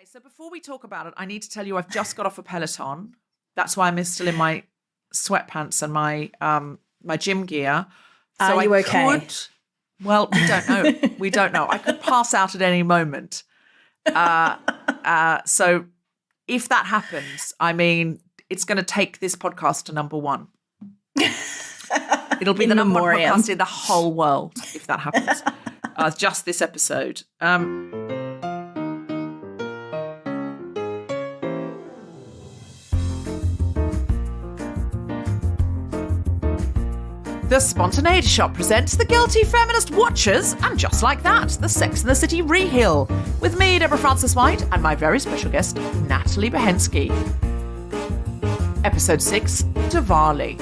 Okay, so before we talk about it, I need to tell you I've just got off a Peloton. That's why I'm still in my sweatpants and my my gym gear. So Are you okay? Well, we don't know. We don't know. I could pass out at any moment. So if that happens, I mean, it's going to take this podcast to number one. It'll be the number one podcast in the whole world if that happens. Just this episode. The Spontaneity Shop presents The Guilty Feminist Watchers, and just like that, the Sex and the City Rehill, with me, Deborah Frances-White, and my very special guest, Natalie Bochenski. Episode 6, Divali.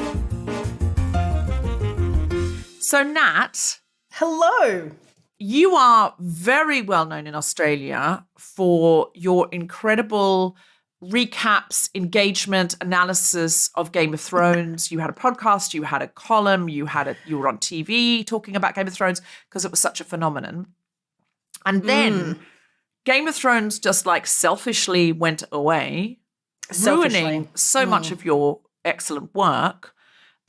So, Nat. Hello. You are very well known in Australia for your incredible recaps, engagement, analysis of Game of Thrones. You had a podcast, you had a column, you were on TV talking about Game of Thrones because it was such a phenomenon. And then Game of Thrones just like selfishly went away, ruining so much of your excellent work.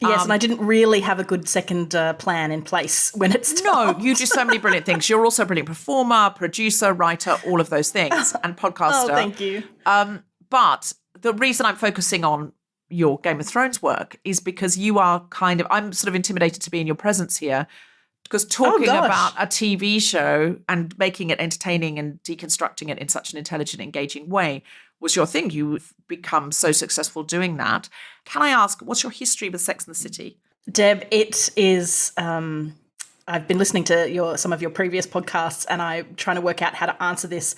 Yes, and I didn't really have a good second plan in place when it stopped. No, you do so many brilliant things. You're also a brilliant performer, producer, writer, all of those things, and podcaster. Oh, thank you. But the reason I'm focusing on your Game of Thrones work is because you are I'm sort of intimidated to be in your presence here, because talking about a TV show and making it entertaining and deconstructing it in such an intelligent, engaging way was your thing. You've become so successful doing that. Can I ask, what's your history with Sex and the City? Deb, it is I've been listening to some of your previous podcasts, and I'm trying to work out how to answer this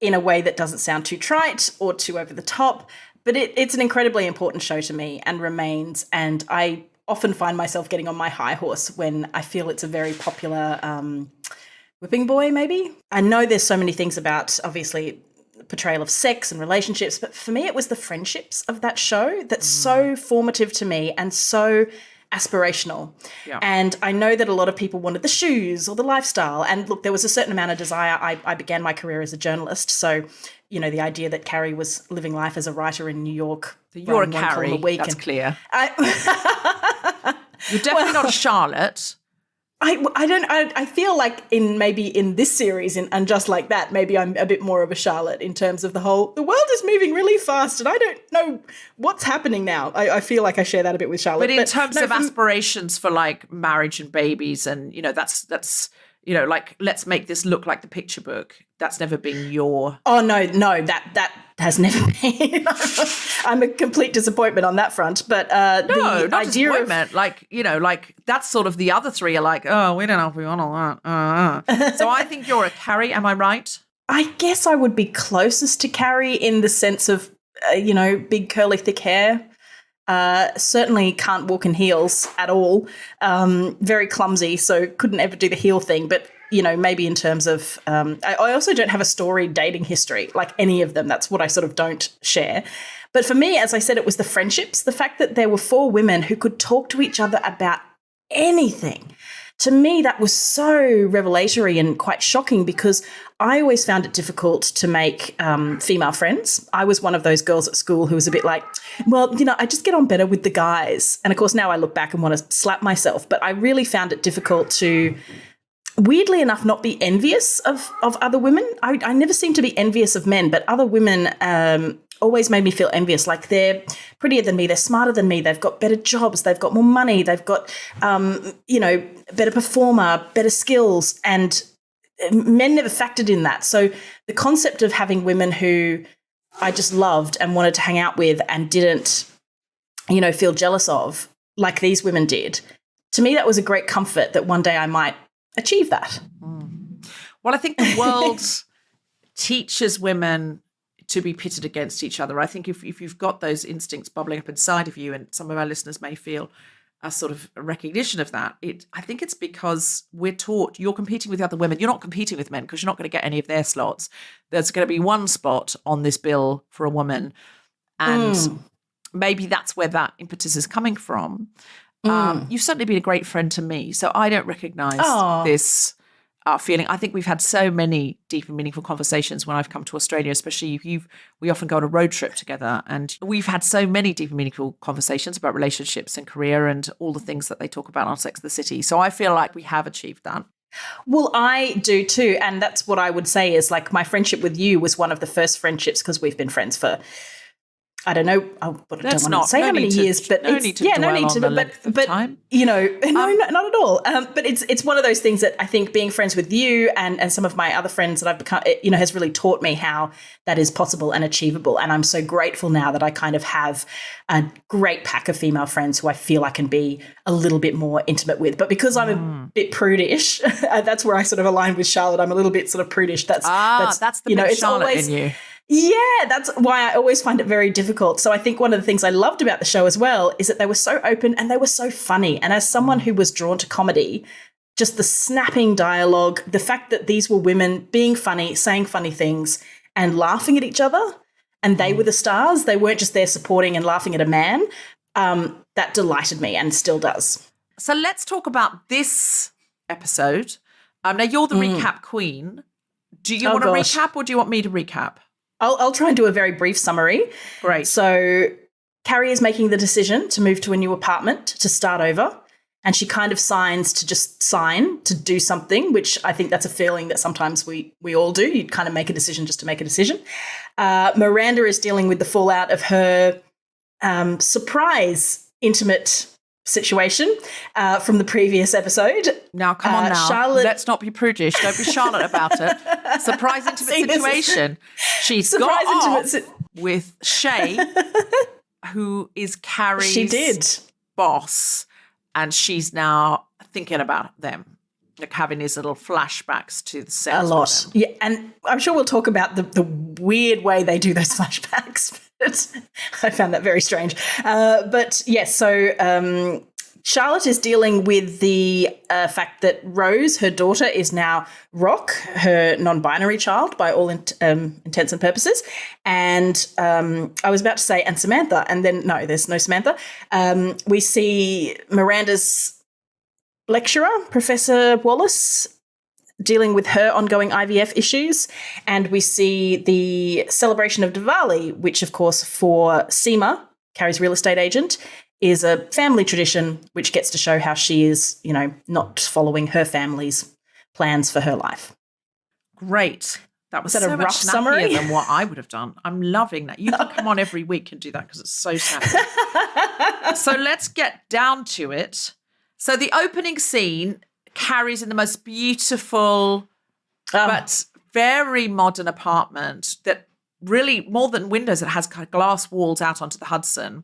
in a way that doesn't sound too trite or too over the top. But it's an incredibly important show to me and remains. And I often find myself getting on my high horse when I feel it's a very popular whipping boy, maybe. I know there's so many things about, obviously, portrayal of sex and relationships, but for me it was the friendships of that show that's so formative to me and so aspirational. Yeah. And I know that a lot of people wanted the shoes or the lifestyle. And look, there was a certain amount of desire. I began my career as a journalist. So, you know, the idea that Carrie was living life as a writer in New York. So you're a Carrie, that's clear. You're definitely not a Charlotte. I feel like maybe in this series and just like that, maybe I'm a bit more of a Charlotte in terms of the world is moving really fast and I don't know what's happening now. I feel like I share that a bit with Charlotte. But in terms of aspirations for like marriage and babies and, you know, that's, you know, like, let's make this look like the picture book. That's never been your... Oh, no, that has never been. I'm a complete disappointment on that front. But no, not disappointment. Like, you know, like that's sort of the other three are like, oh, we don't know if we want all that. So I think you're a Carrie. Am I right? I guess I would be closest to Carrie in the sense of, you know, big curly thick hair. Certainly can't walk in heels at all. Very clumsy, so couldn't ever do the heel thing. But, you know, maybe in terms of I also don't have a storied dating history like any of them. That's what I sort of don't share. But for me, as I said, it was the friendships, the fact that there were 4 women who could talk to each other about anything. To me, that was so revelatory and quite shocking because I always found it difficult to make female friends. I was one of those girls at school who was a bit like, well, you know, I just get on better with the guys. And, of course, now I look back and want to slap myself. But I really found it difficult to, weirdly enough, not be envious of other women. I never seemed to be envious of men, but other women always made me feel envious. Like they're prettier than me, they're smarter than me, they've got better jobs, they've got more money, they've got, you know, better performer, better skills, and men never factored in that. So the concept of having women who I just loved and wanted to hang out with and didn't, you know, feel jealous of like these women did, to me that was a great comfort that one day I might achieve that. Well, I think the world teaches women to be pitted against each other. I think if you've got those instincts bubbling up inside of you, and some of our listeners may feel a sort of a recognition of that, I think it's because we're taught you're competing with other women. You're not competing with men because you're not going to get any of their slots. There's going to be one spot on this bill for a woman. And maybe that's where that impetus is coming from. You've certainly been a great friend to me, so I don't recognise this feeling. I think we've had so many deep and meaningful conversations when I've come to Australia, especially we often go on a road trip together, and we've had so many deep and meaningful conversations about relationships and career and all the things that they talk about on Sex and the City. So I feel like we have achieved that. Well, I do too. And that's what I would say is like my friendship with you was one of the first friendships because we've been friends for, I don't know, I don't want to say how many years, but no need to dwell on the length of time. You know, no, not at all. But it's one of those things that I think being friends with you and some of my other friends that I've become, you know, has really taught me how that is possible and achievable. And I'm so grateful now that I kind of have a great pack of female friends who I feel I can be a little bit more intimate with. But because I'm a bit prudish, that's where I sort of align with Charlotte. I'm a little bit sort of prudish. That's the you know, bit it's Charlotte always in you. Yeah, that's why I always find it very difficult. So I think one of the things I loved about the show as well is that they were so open and they were so funny. And as someone who was drawn to comedy, just the snapping dialogue, the fact that these were women being funny, saying funny things and laughing at each other, and they were the stars. They weren't just there supporting and laughing at a man. That delighted me and still does. So let's talk about this episode. Now, you're the recap queen. Do you want to recap or do you want me to recap? I'll try and do a very brief summary. Great. So Carrie is making the decision to move to a new apartment to start over, and she kind of signs to do something, which I think that's a feeling that sometimes we all do. You kind of make a decision just to make a decision. Miranda is dealing with the fallout of her surprise intimate situation from the previous episode. Now, come on now. Charlotte, let's not be prudish. Don't be Charlotte about it. Surprise intimate situation. She's got off with Shay, who is Carrie's boss, and she's now thinking about them, like having these little flashbacks to the sex. A lot. Yeah, and I'm sure we'll talk about the weird way they do those flashbacks. I found that very strange. But yes, so Charlotte is dealing with the fact that Rose, her daughter, is now Rock, her non-binary child by all intents and purposes. And I was about to say, and Samantha, and then no, there's no Samantha. We see Miranda's lecturer, Professor Wallace, dealing with her ongoing IVF issues. And we see the celebration of Divali, which, of course, for Seema, Carrie's real estate agent, is a family tradition which gets to show how she is, you know, not following her family's plans for her life. Great. That was so a rough much summary snappier than what I would have done. I'm loving that. You can come on every week and do that because it's so snappy. So let's get down to it. So the opening scene, Carrie's in the most beautiful but very modern apartment that really, more than windows, it has kind of glass walls out onto the Hudson.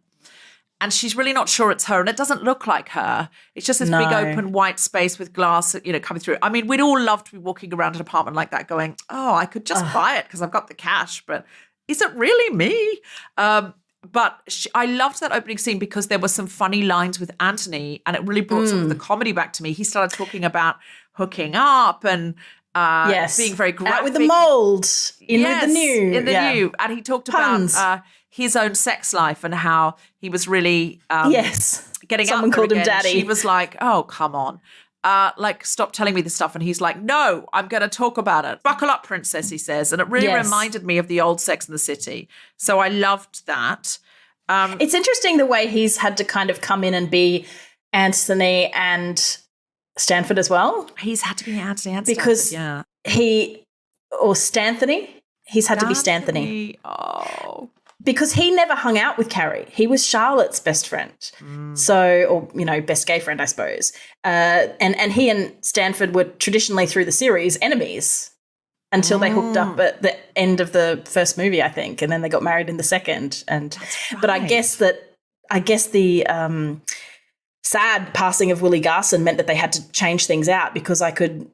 And she's really not sure it's her, and it doesn't look like her. It's just this big open white space with glass, you know, coming through. I mean, we'd all love to be walking around an apartment like that going, oh, I could just buy it because I've got the cash, but is it really me? But I loved that opening scene because there were some funny lines with Anthony, and it really brought some of the comedy back to me. He started talking about hooking up and being very graphic. Out with the mold, in with the new. In the new. And he talked about his own sex life and how he was really getting someone out there called him again. daddy. She was like, oh, come on. Like, stop telling me this stuff. And he's like, no, I'm going to talk about it. Buckle up, princess, he says. And it really reminded me of the old Sex and the City. So I loved that. It's interesting the way he's had to kind of come in and be Anthony and Stanford as well. He's had to be Anthony and because Stanford, Stanthony. He's had to be Stanthony. Oh. Because he never hung out with Carrie. He was Charlotte's best friend. So, or, you know, best gay friend, I suppose. And he and Stanford were traditionally through the series enemies until they hooked up at the end of the first movie, I think. And then they got married in the second. And But I guess the sad passing of Willie Garson meant that they had to change things out because I could,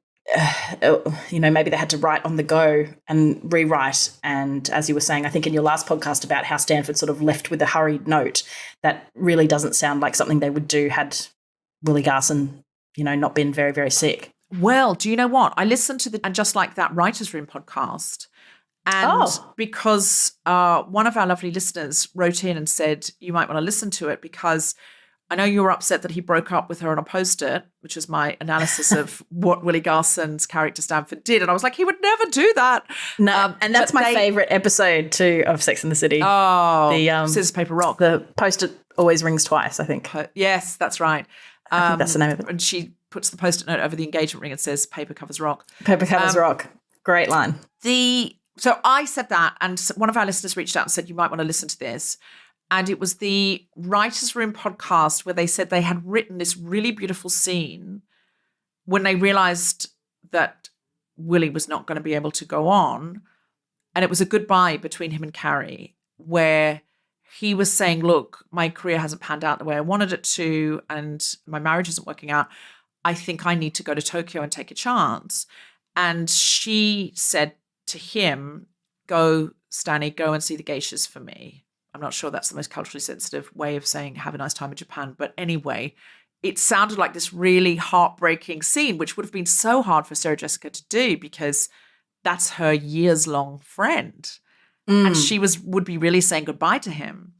you know, maybe they had to write on the go and rewrite. And as you were saying, I think in your last podcast about how Stanford sort of left with a hurried note, that really doesn't sound like something they would do had Willie Garson, you know, not been very, very sick. Well, do you know what? I listened to the And Just Like That Writers' Room podcast. And because one of our lovely listeners wrote in and said, you might want to listen to it because I know you were upset that he broke up with her on a Post-it, which is my analysis of what Willie Garson's character Stanford did. And I was like, he would never do that. No, and that's my favourite episode too of Sex and the City. Oh, the Scissors, Paper, Rock. The Post-it always rings twice, I think. Yes, that's right. I think that's the name of it. And she puts the Post-it note over the engagement ring and says, paper covers rock. Paper covers rock. Great line. So I said that, and one of our listeners reached out and said, you might want to listen to this. And it was the Writers' Room podcast where they said they had written this really beautiful scene when they realized that Willie was not going to be able to go on. And it was a goodbye between him and Carrie, where he was saying, look, my career hasn't panned out the way I wanted it to, and my marriage isn't working out. I think I need to go to Tokyo and take a chance. And she said to him, go, Stanley, go and see the geishas for me. I'm not sure that's the most culturally sensitive way of saying have a nice time in Japan. But anyway, it sounded like this really heartbreaking scene, which would have been so hard for Sarah Jessica to do because that's her years-long friend. And she would be really saying goodbye to him.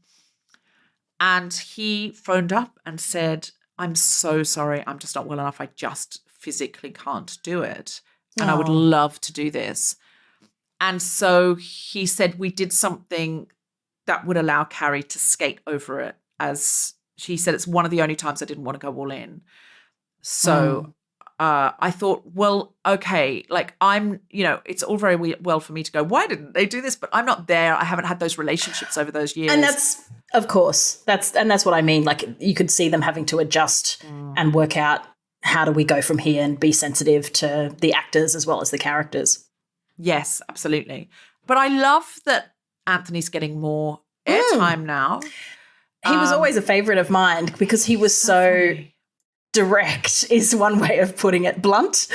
And he phoned up and said, I'm so sorry. I'm just not well enough. I just physically can't do it. And I would love to do this. And so he said we did something that would allow Carrie to skate over it. As she said, it's one of the only times I didn't want to go all in. So I thought, well, okay, like it's all very well for me to go, why didn't they do this? But I'm not there. I haven't had those relationships over those years. And that's, of course, that's what I mean. Like you could see them having to adjust and work out how do we go from here and be sensitive to the actors as well as the characters. Yes, absolutely. But I love that Anthony's getting more airtime now. He was always a favourite of mine because he was so direct is one way of putting it, blunt,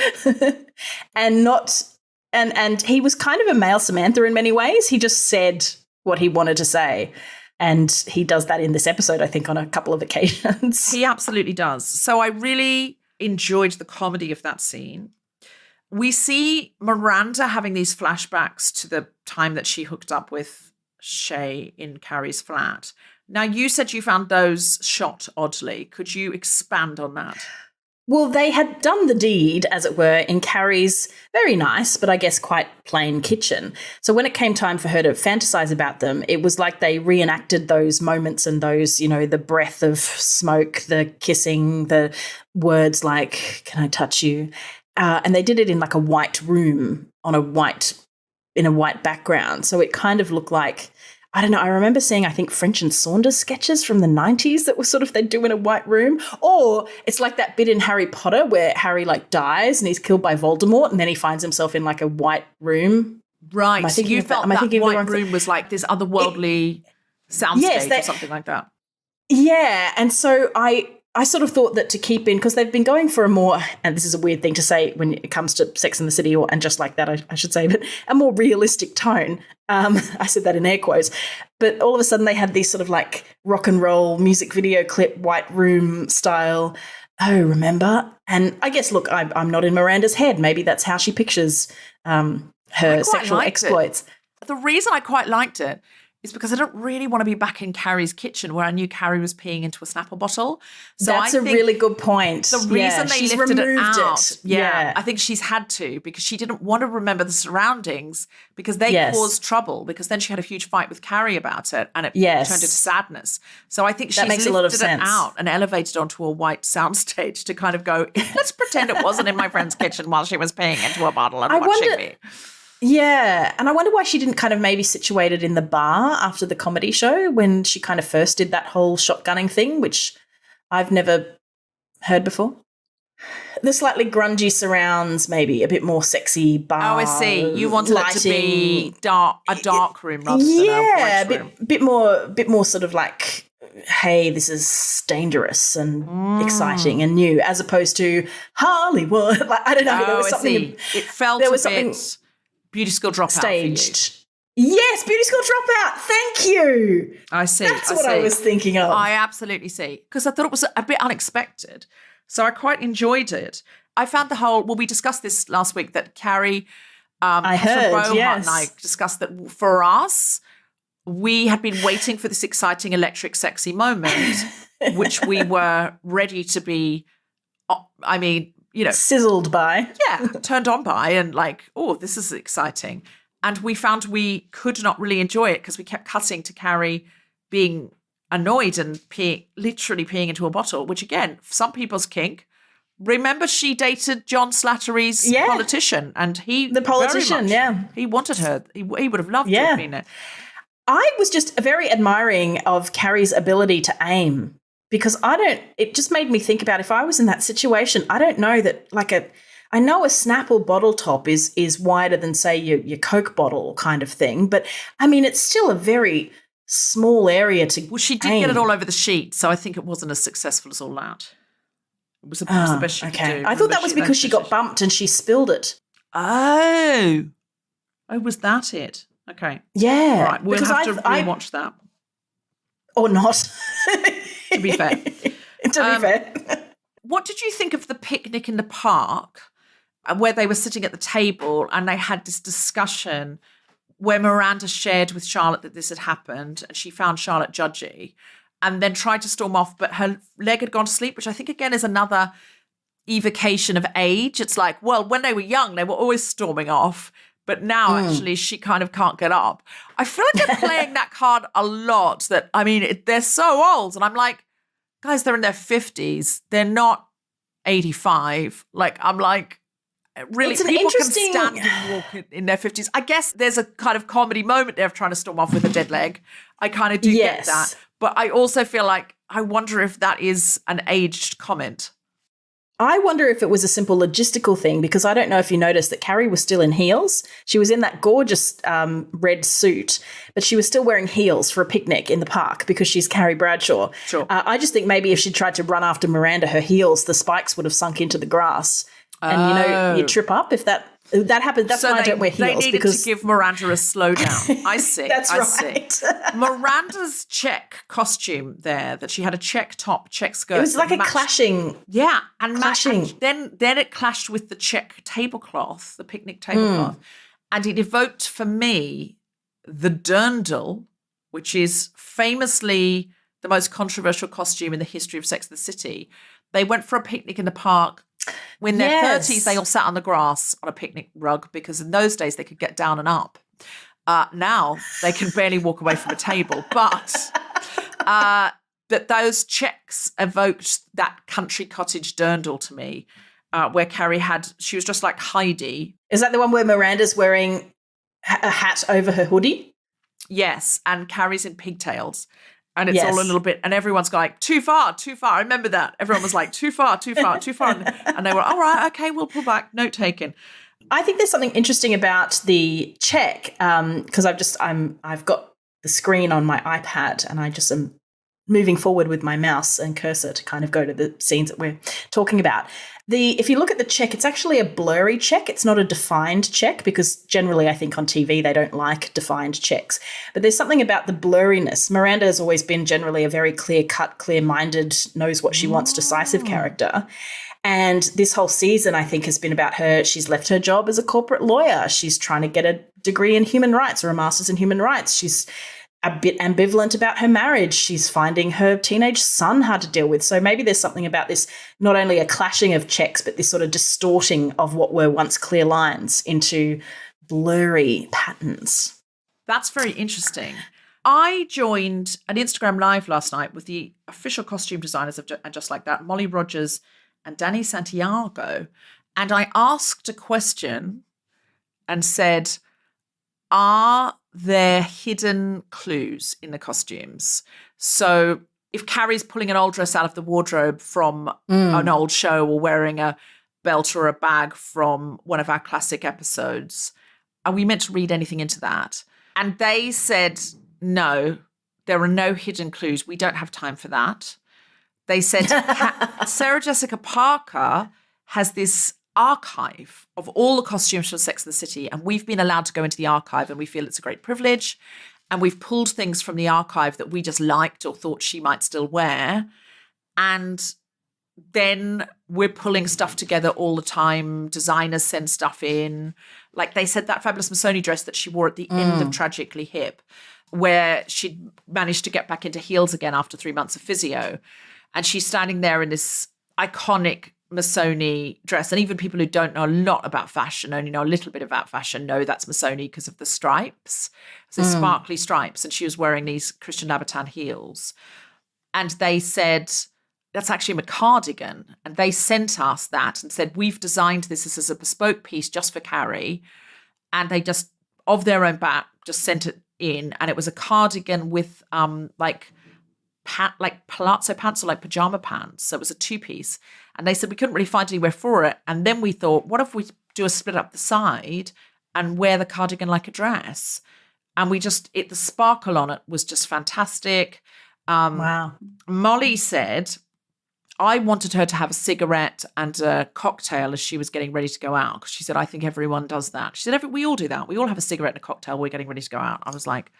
and he was kind of a male Samantha in many ways. He just said what he wanted to say. And he does that in this episode, I think, on a couple of occasions. He absolutely does. So I really enjoyed the comedy of that scene. We see Miranda having these flashbacks to the time that she hooked up with Shay in Carrie's flat. Now, you said you found those shot oddly. Could you expand on that? Well, they had done the deed, as it were, in Carrie's very nice, but I guess quite plain kitchen. So when it came time for her to fantasize about them, it was like they reenacted those moments and those, the breath of smoke, the kissing, the words like, can I touch you? And they did it in like a white room in a white background. So it kind of looked like, I don't know, I remember seeing, I think, French and Saunders sketches from the 90s that were sort of, they'd do in a white room. Or it's like that bit in Harry Potter where Harry like dies and he's killed by Voldemort and then he finds himself in like a white room. Right. So you felt that white room was like this otherworldly soundstage or something like that. Yeah. And so I sort of thought that to keep in, because they've been going for a more, and this is a weird thing to say when it comes to Sex and the City, and just like that, I should say, but a more realistic tone. I said that in air quotes. But all of a sudden they had these sort of like rock and roll music video clip, white room style. Oh, remember? And I guess, look, I'm not in Miranda's head. Maybe that's how she pictures her sexual exploits. The reason I quite liked it is because I don't really want to be back in Carrie's kitchen where I knew Carrie was peeing into a Snapple bottle. So that's a really good point. The reason they lifted it out, I think she's had to, because she didn't want to remember the surroundings because they caused trouble, because then she had a huge fight with Carrie about it and it turned into sadness. So I think she's lifted it out and elevated onto a white soundstage to kind of go, let's pretend it wasn't in my friend's kitchen while she was peeing into a bottle and watching me. Yeah, and I wonder why she didn't kind of maybe situate it in the bar after the comedy show when she kind of first did that whole shotgunning thing, which I've never heard before. The slightly grungy surrounds, maybe a bit more sexy bar. Oh, I see. You wanted lighting. It to be a dark room rather than a bright room. bit more sort of like, hey, this is dangerous and exciting and new, as opposed to Hollywood. Like, I don't know. There was something. It felt there was something. Beauty School Dropout staged. Yes, Beauty School Dropout. Thank you. I see. That's what I was thinking of. I absolutely see. Because I thought it was a bit unexpected. So I quite enjoyed it. I found we discussed this last week, that Carrie, I heard, Rohan and I discussed that for us, we had been waiting for this exciting electric sexy moment, which we were ready to be, sizzled by. Yeah, turned on by and like, oh, this is exciting. And we found we could not really enjoy it because we kept cutting to Carrie being annoyed and literally peeing into a bottle, which again, some people's kink. Remember, she dated John Slattery's politician, and he the politician, he wanted her. He would have loved to have been it. I was just very admiring of Carrie's ability to aim because it just made me think about if I was in that situation, I don't know that I know a Snapple bottle top is wider than, say, your Coke bottle kind of thing, but I mean, it's still a very small area to Well, she did aim. get it all over the sheet, so I think it wasn't as successful as all that. It was the best she could do. I thought that was because she got bumped and she spilled it. Oh, was that it? Okay. Yeah. All right, we'll have to rewatch that. Or not. To be fair. What What did you think of the picnic in the park where they were sitting at the table and they had this discussion where Miranda shared with Charlotte that this had happened and she found Charlotte judgy and then tried to storm off, but her leg had gone to sleep, which I think, again, is another evocation of age. It's like, well, when they were young, they were always storming off, but now actually she kind of can't get up. I feel like they're playing that card a lot that, I mean, they're so old. And I'm like, guys, they're in their 50s. They're not 85. Like, I'm like, really, people can stand and walk in their 50s. I guess there's a kind of comedy moment there of trying to storm off with a dead leg. I kind of do get that. But I also feel like, I wonder if that is an aged comment. I wonder if it was a simple logistical thing because I don't know if you noticed that Carrie was still in heels. She was in that gorgeous red suit, but she was still wearing heels for a picnic in the park because she's Carrie Bradshaw. Sure. I just think maybe if she tried to run after Miranda, her heels, the spikes would have sunk into the grass. And, you trip up if that happens. That's why I don't wear heels. They needed to give Miranda a slowdown. I see. That's right. See. Miranda's check costume there, that she had a check top, check skirt. It was like a clashing. Yeah. And clashing. And then it clashed with the check tablecloth, the picnic tablecloth. And it evoked for me the dirndl, which is famously the most controversial costume in the history of Sex and the City. They went for a picnic in the park. When in their 30s, they all sat on the grass on a picnic rug because in those days they could get down and up. Now they can barely walk away from a table. But those checks evoked that country cottage dirndl to me, where Carrie she was just like Heidi. Is that the one where Miranda's wearing a hat over her hoodie? Yes, and Carrie's in pigtails. And it's all a little bit, and everyone's like, too far, too far. I remember that. Everyone was like, too far, too far, too far. And they were, all right, okay, we'll pull back, note taken. I think there's something interesting about the check because I've got the screen on my iPad and I just am moving forward with my mouse and cursor to kind of go to the scenes that we're talking about. If you look at the check, it's actually a blurry check. It's not a defined check because generally I think on TV they don't like defined checks. But there's something about the blurriness. Miranda has always been generally a very clear-cut, clear-minded, knows what she wants, decisive character. And this whole season, I think, has been about her. She's left her job as a corporate lawyer. She's trying to get a degree in human rights or a master's in human rights. She's a bit ambivalent about her marriage. She's finding her teenage son hard to deal with. So maybe there's something about this, not only a clashing of checks, but this sort of distorting of what were once clear lines into blurry patterns. That's very interesting. I joined an Instagram Live last night with the official costume designers of Just Like That, Molly Rogers and Danny Santiago. And I asked a question and said, are there hidden clues in the costumes? So if Carrie's pulling an old dress out of the wardrobe from an old show or wearing a belt or a bag from one of our classic episodes, are we meant to read anything into that? And they said, no, there are no hidden clues. We don't have time for that. They said Sarah Jessica Parker has this archive of all the costumes from Sex and the City, and we've been allowed to go into the archive and we feel it's a great privilege, and we've pulled things from the archive that we just liked or thought she might still wear, and then we're pulling stuff together all the time. Designers send stuff in. like they said that fabulous Missoni dress that she wore at the end of Tragically Hip, where she'd managed to get back into heels again after 3 months of physio. And she's standing there in this iconic Missoni dress. And even people who don't know a lot about fashion, only know a little bit about fashion, know that's Missoni because of the stripes. So sparkly stripes. And she was wearing these Christian Louboutin heels. And they said, that's actually a cardigan. And they sent us that and said, we've designed this as a bespoke piece just for Carrie. And they just, of their own back, just sent it in. And it was a cardigan with like palazzo pants or like pajama pants. So it was a 2-piece. And they said we couldn't really find anywhere for it. And then we thought, what if we do a split up the side and wear the cardigan like a dress? And we just, the sparkle on it was just fantastic. Wow. Molly said, I wanted her to have a cigarette and a cocktail as she was getting ready to go out. Because she said, I think everyone does that. She said, we all do that. We all have a cigarette and a cocktail when we're getting ready to go out. I was like,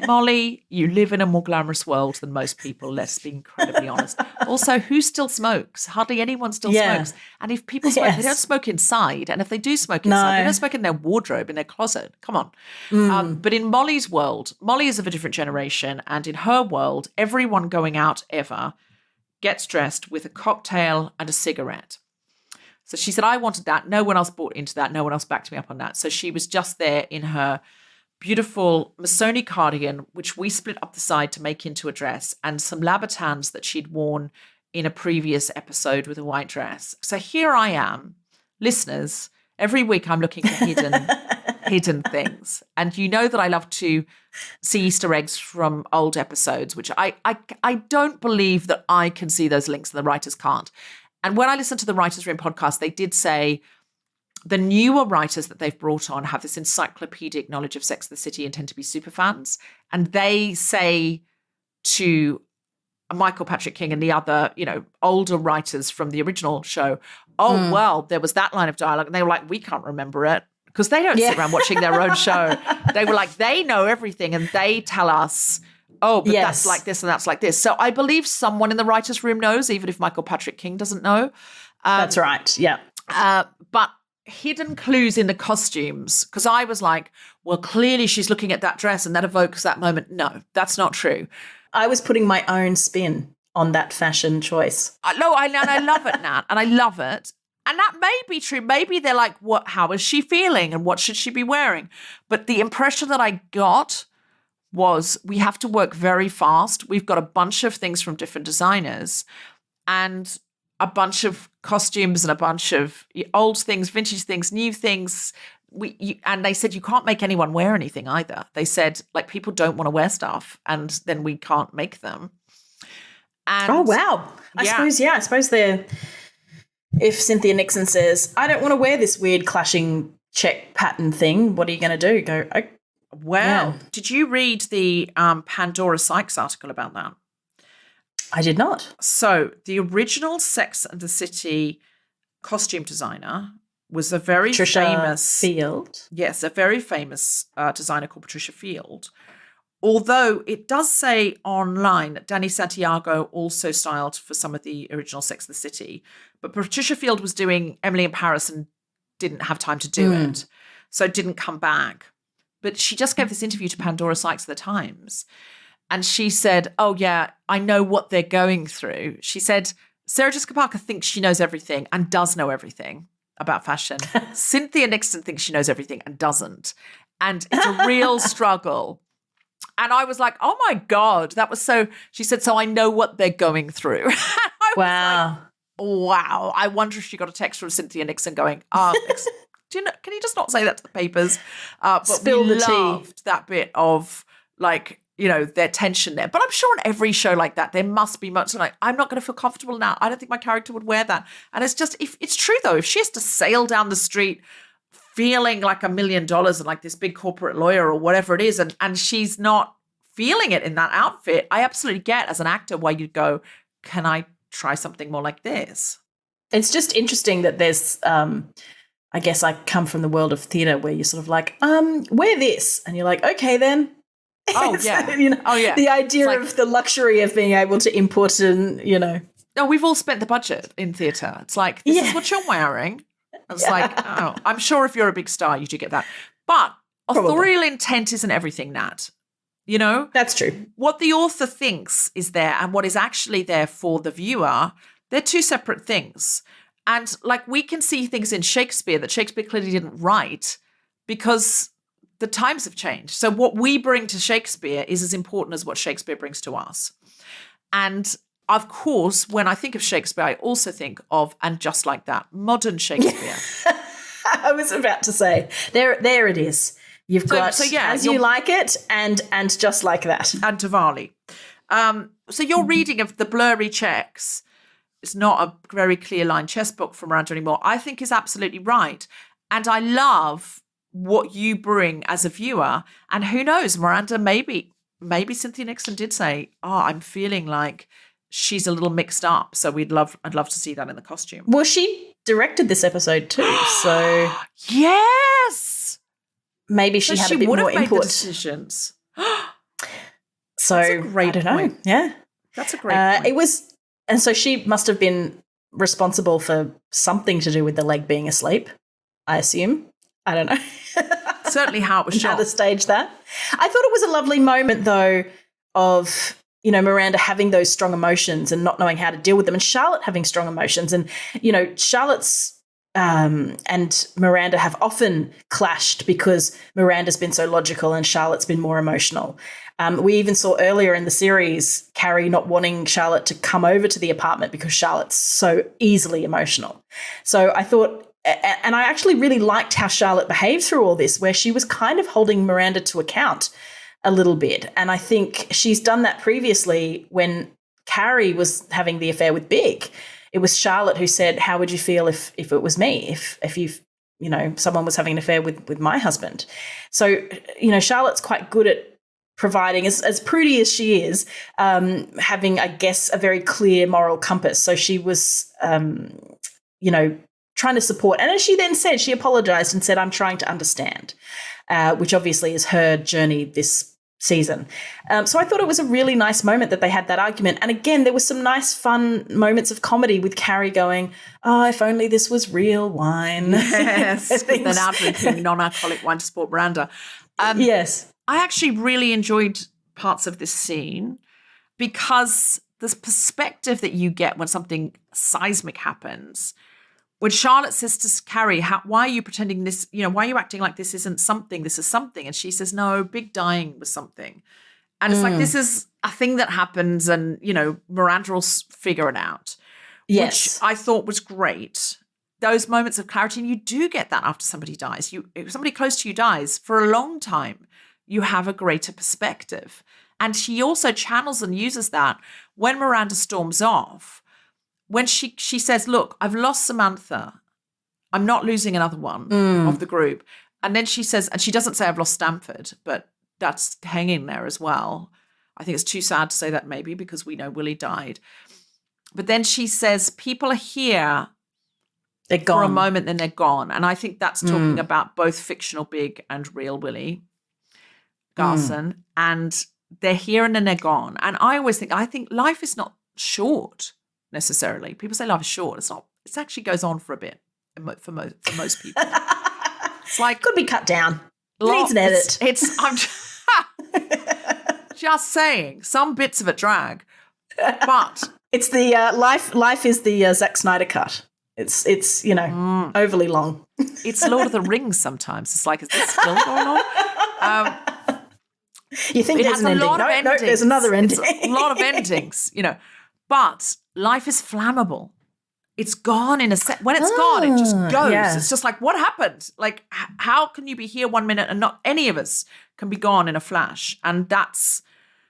Molly, you live in a more glamorous world than most people. Let's be incredibly honest. Also, who still smokes? Hardly anyone still smokes. And if people smoke, they don't smoke inside. And if they do smoke inside, they don't smoke in their wardrobe, in their closet. Come on. But in Molly's world, Molly is of a different generation. And in her world, everyone going out ever gets dressed with a cocktail and a cigarette. So she said, I wanted that. No one else bought into that. No one else backed me up on that. So she was just there in her beautiful Missoni cardigan, which we split up the side to make into a dress, and some Louboutins that she'd worn in a previous episode with a white dress. So here I am, listeners, every week I'm looking for hidden things. And you know that I love to see Easter eggs from old episodes, which I don't believe that I can see those links and the writers can't. And when I listened to the Writers' Room podcast, they did say the newer writers that they've brought on have this encyclopedic knowledge of Sex and the City and tend to be super fans. And they say to Michael Patrick King and the other, older writers from the original show, well, there was that line of dialogue. And they were like, we can't remember it. Because they don't sit around watching their own show. They were like, they know everything and they tell us, that's like this and that's like this. So I believe someone in the writer's room knows, even if Michael Patrick King doesn't know. That's right, yeah. But hidden clues in the costumes, because I was like, well, clearly she's looking at that dress and that evokes that moment. No, that's not true. I was putting my own spin on that fashion choice. I love it, Nat, and I love it. And that may be true. Maybe they're like, how is she feeling and what should she be wearing? But the impression that I got was we have to work very fast. We've got a bunch of things from different designers and a bunch of costumes and a bunch of old things, vintage things, new things. And they said you can't make anyone wear anything either. They said, like, people don't want to wear stuff and then we can't make them. And oh, wow. I suppose they're... If Cynthia Nixon says, I don't want to wear this weird clashing check pattern thing, what are you going to do? Go, oh, well, did you read the Pandora Sykes article about that? I did not. So the original Sex and the City costume designer was a very famous... Field. Yes, a very famous designer called Patricia Field. Although it does say online that Danny Santiago also styled for some of the original Sex and the City. But Patricia Field was doing Emily in Paris and didn't have time to do it. So didn't come back. But she just gave this interview to Pandora Sykes of the Times. And she said, oh, yeah, I know what they're going through. She said, Sarah Jessica Parker thinks she knows everything and does know everything about fashion. Cynthia Nixon thinks she knows everything and doesn't. And it's a real struggle. And I was like, oh, my God, that was so. She said, so I know what they're going through. Wow. Wow. I wonder if she got a text from Cynthia Nixon going, do you know, can you just not say that to the papers? But Spill we the tea. Loved that bit of like, their tension there. But I'm sure on every show like that, there must be much like, I'm not going to feel comfortable now. I don't think my character would wear that. And it's just, if it's true though, if she has to sail down the street feeling like $1 million and like this big corporate lawyer or whatever it is, and she's not feeling it in that outfit, I absolutely get as an actor why you'd go, can I try something more like this? It's just interesting that there's, I guess I come from the world of theatre where you're sort of like, wear this. And you're like, okay, then. Oh, yeah. The idea of the luxury of being able to import and, No, we've all spent the budget in theatre. It's like, this is what you're wearing. I was like, oh, I'm sure if you're a big star, you do get that. But authorial intent isn't everything, Nat. You know? That's true. What the author thinks is there and what is actually there for the viewer, they're two separate things. And like we can see things in Shakespeare that Shakespeare clearly didn't write because the times have changed. So what we bring to Shakespeare is as important as what Shakespeare brings to us. And of course, when I think of Shakespeare, I also think of, and just like that, modern Shakespeare. I was about to say, there it is. You've got As You Like It and Just Like That. And Divali. So your reading of The Blurry Checks, it's not a very clear line chess book for Miranda anymore, I think is absolutely right. And I love what you bring as a viewer. And who knows, Miranda, maybe Cynthia Nixon did say, I'm feeling like she's a little mixed up. So I'd love to see that in the costume. Well, she directed this episode too, so yes, maybe she had a bit more input. The decisions. So That's a great I don't point. know. Yeah, that's a great point. It was, and so she must have been responsible for something to do with the leg being asleep. I assume. I don't know. Certainly, how it was shot. How to stage that. I thought it was a lovely moment, though, of Miranda having those strong emotions and not knowing how to deal with them, and Charlotte having strong emotions. And, Charlotte's and Miranda have often clashed because Miranda's been so logical and Charlotte's been more emotional. We even saw earlier in the series Carrie not wanting Charlotte to come over to the apartment because Charlotte's so easily emotional. So I thought, and I actually really liked how Charlotte behaved through all this, where she was kind of holding Miranda to account a little bit. And I think she's done that previously when Carrie was having the affair with Big. It was Charlotte who said, how would you feel if it was me, if you someone was having an affair with my husband? So, Charlotte's quite good at providing, as prudy as she is, having, I guess, a very clear moral compass. So she was, trying to support. And as she then said, she apologized and said, I'm trying to understand, which obviously is her journey this season. So I thought it was a really nice moment that they had that argument. And again, there was some nice, fun moments of comedy with Carrie going, if only this was real wine. Yes, they're now drinking non-alcoholic wine to support Miranda. Yes. I actually really enjoyed parts of this scene because the perspective that you get when something seismic happens. When Charlotte says to Carrie, why are you pretending this, why are you acting like this isn't something, this is something? And she says, no, Big dying was something. And it's like, this is a thing that happens and, Miranda will figure it out. Yes. Which I thought was great. Those moments of clarity, and you do get that after somebody dies. If somebody close to you dies, for a long time, you have a greater perspective. And she also channels and uses that when Miranda storms off. When she says, look, I've lost Samantha. I'm not losing another one of the group. And then she says, and she doesn't say I've lost Stamford, but that's hanging there as well. I think it's too sad to say that maybe because we know Willie died. But then she says, people are here they're gone. For a moment, then they're gone. And I think that's talking about both fictional Big and real Willie Garson. And they're here and then they're gone. And I think life is not short. Necessarily. People say life is short. It's not. It actually goes on for a bit for most people. It's like could be cut down. Needs an edit. I'm just saying some bits of it drag, but it's the life is the Zack Snyder cut. It's overly long. It's Lord of the Rings sometimes. It's like, is this still going on? You think there's an ending? No, there's another ending. It's a lot of endings, But life is flammable. It's gone in a set. When it's gone, it just goes. Yeah. It's just like, what happened? Like, how can you be here 1 minute and not any of us can be gone in a flash? And that's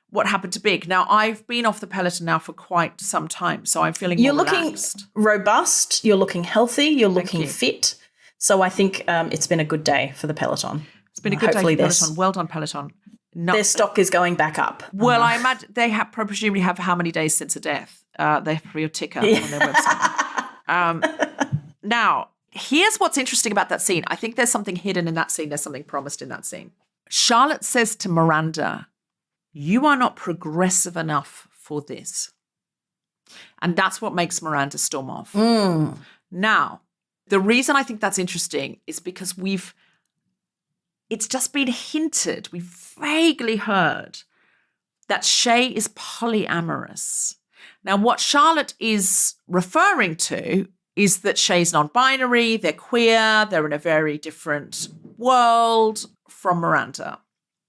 what happened to Big. Now, I've been off the Peloton now for quite some time, so I'm feeling more relaxed. You're looking robust. You're looking healthy. You're looking fit. So I think it's been a good day for the Peloton. It's been a good day for the Peloton. Well done, Peloton. Their stock is going back up. Well, I imagine they presumably have how many days since a death? They have a ticker on their website. Now, here's what's interesting about that scene. I think there's something hidden in that scene. There's something promised in that scene. Charlotte says to Miranda, you are not progressive enough for this. And that's what makes Miranda storm off. Now, The reason I think that's interesting is because it's just been hinted, we've vaguely heard that Shay is polyamorous. Now, what Charlotte is referring to is that Shay's non-binary, they're queer, they're in a very different world from Miranda.